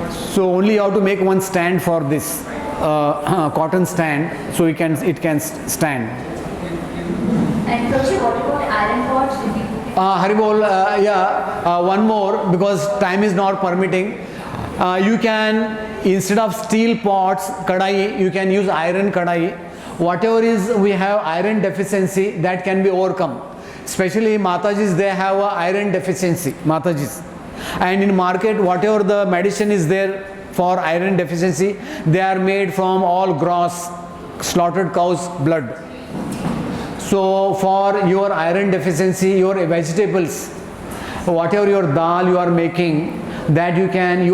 A: So only you have to make one stand for this cotton stand, so it can stand.
C: And Prabhu, what about iron pots?
A: Haribol, one more, because time is not permitting. You can, instead of steel pots, kadai, you can use iron kadai. Whatever is, we have iron deficiency, that can be overcome. Especially Matajis, they have a iron deficiency, Matajis. And in market, whatever the medicine is there, for iron deficiency. They are made from all gross slaughtered cows blood. So for your iron deficiency, your vegetables, whatever your dal you are making, that you can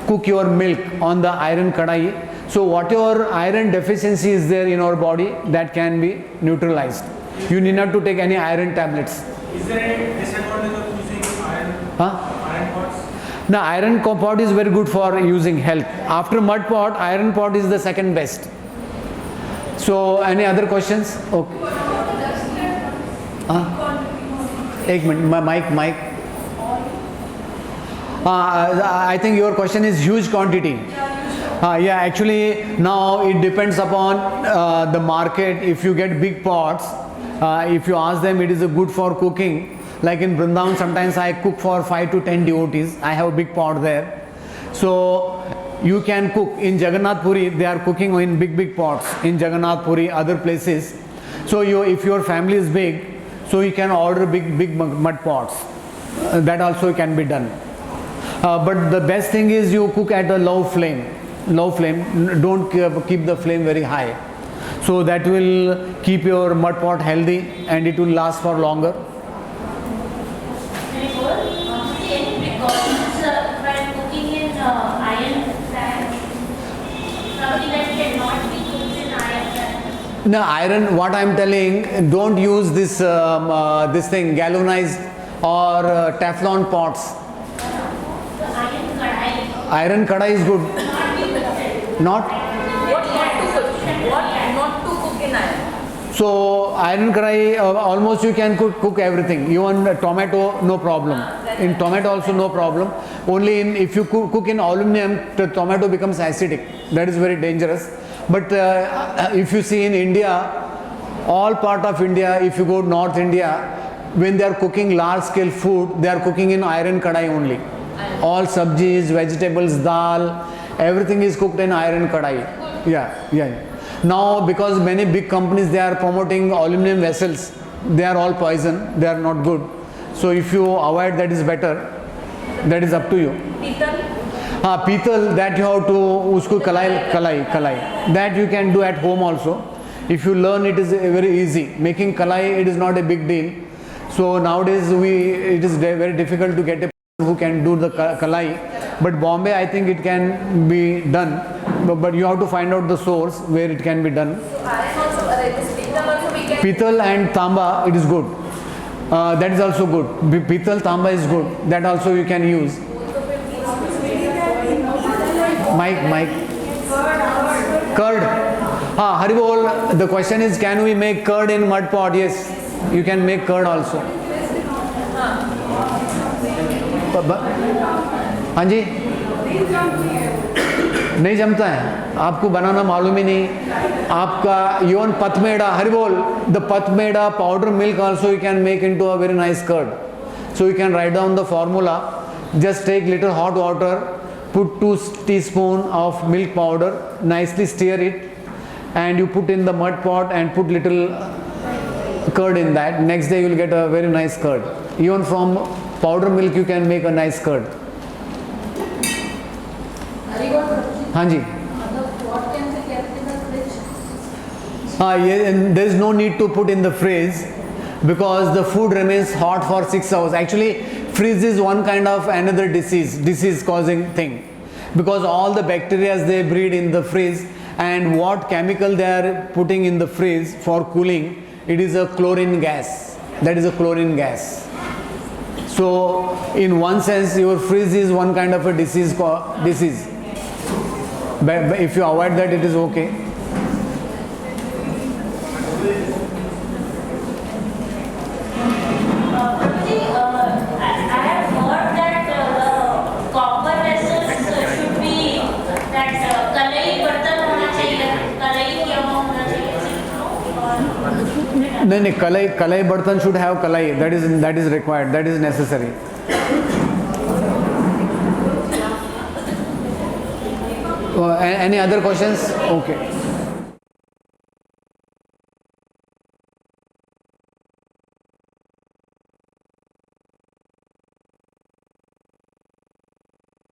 A: cook your milk on the iron kadai. So whatever iron deficiency is there in our body, that can be neutralized. You need not to take any iron tablets.
K: Is there any disadvantage of using iron pots?
A: No, iron pot is very good for using health. After mud pot, iron pot is the second best. So any other questions? Okay. Ek minute, mic. I think your question is huge quantity. Yeah, actually now it depends upon the market. If you get big pots, if you ask them, it is good for cooking. Like in Vrindavan, sometimes I cook for 5 to 10 devotees. I have a big pot there. So you can cook. In Jagannath Puri, they are cooking in big pots. In Jagannath Puri, other places. So if your family is big, so you can order big mud pots. That also can be done. But the best thing is you cook at a low flame. Don't keep the flame very high. So that will keep your mud pot healthy and it will last for longer.
L: Any precautions while cooking in iron pan? Something that cannot be cooked in iron pan?
A: No, iron, what I am telling, don't use this thing, galvanized or Teflon pots. Iron kadai is good. Not?
H: What not to cook in iron?
A: So iron kadai, almost you can cook everything. Even tomato, no problem. In tomato also no problem. Only if you cook in aluminum, the tomato becomes acidic. That is very dangerous. But if you see in India, all part of India, if you go North India, when they are cooking large scale food, they are cooking in iron kadai only. All sabjis, vegetables, dal, everything is cooked in iron kadai. Yeah. Now because many big companies, they are promoting aluminum vessels, they are all poison, they are not good. So if you avoid, that is better. That is up to you. Pital, that you have to usko kalai. That you can do at home also. If you learn, it is very easy. Making kalai, it is not a big deal. So nowadays it is very difficult to get a person who can do the kalai. But Bombay, I think it can be done. But you have to find out the source where it can be done.
H: So iron also, pital also we can.
A: Pital and tamba, it is good. That is also good. Pital, tamba is good. That also you can use. Mike. Curd. Haribol, the question is, can we make curd in mud pot? Yes, you can make curd also. हाँ जी, नहीं जमता है, आपको बनाना मालूम ही नहीं. आपका even patmeda, Haribol, the patmeda powder milk also you can make into a very nice curd. So you can write down the formula. Just take little hot water, put 2 teaspoons of milk powder, nicely stir it, and you put in the mud pot and put little curd in that. Next day you will get a very nice curd. Even from powder milk you can make a nice curd. हाँ जी.
H: What can be kept in the fridge?
A: And there is no need to put in the fridge because the food remains hot for 6 hours. Actually, fridge is one kind of another disease causing thing, because all the bacteria they breed in the fridge, and what chemical they are putting in the fridge for cooling, it is a chlorine gas. That is a chlorine gas. So in one sense your fridge is one kind of a disease. But if you avoid that, it is okay.
L: I have heard that the copper vessels should be that kalai bartan hona chahiye, kalai kya hona chahiye.
A: No, kalai bartan should have kalai. That is required. That is necessary. Any other questions? Okay.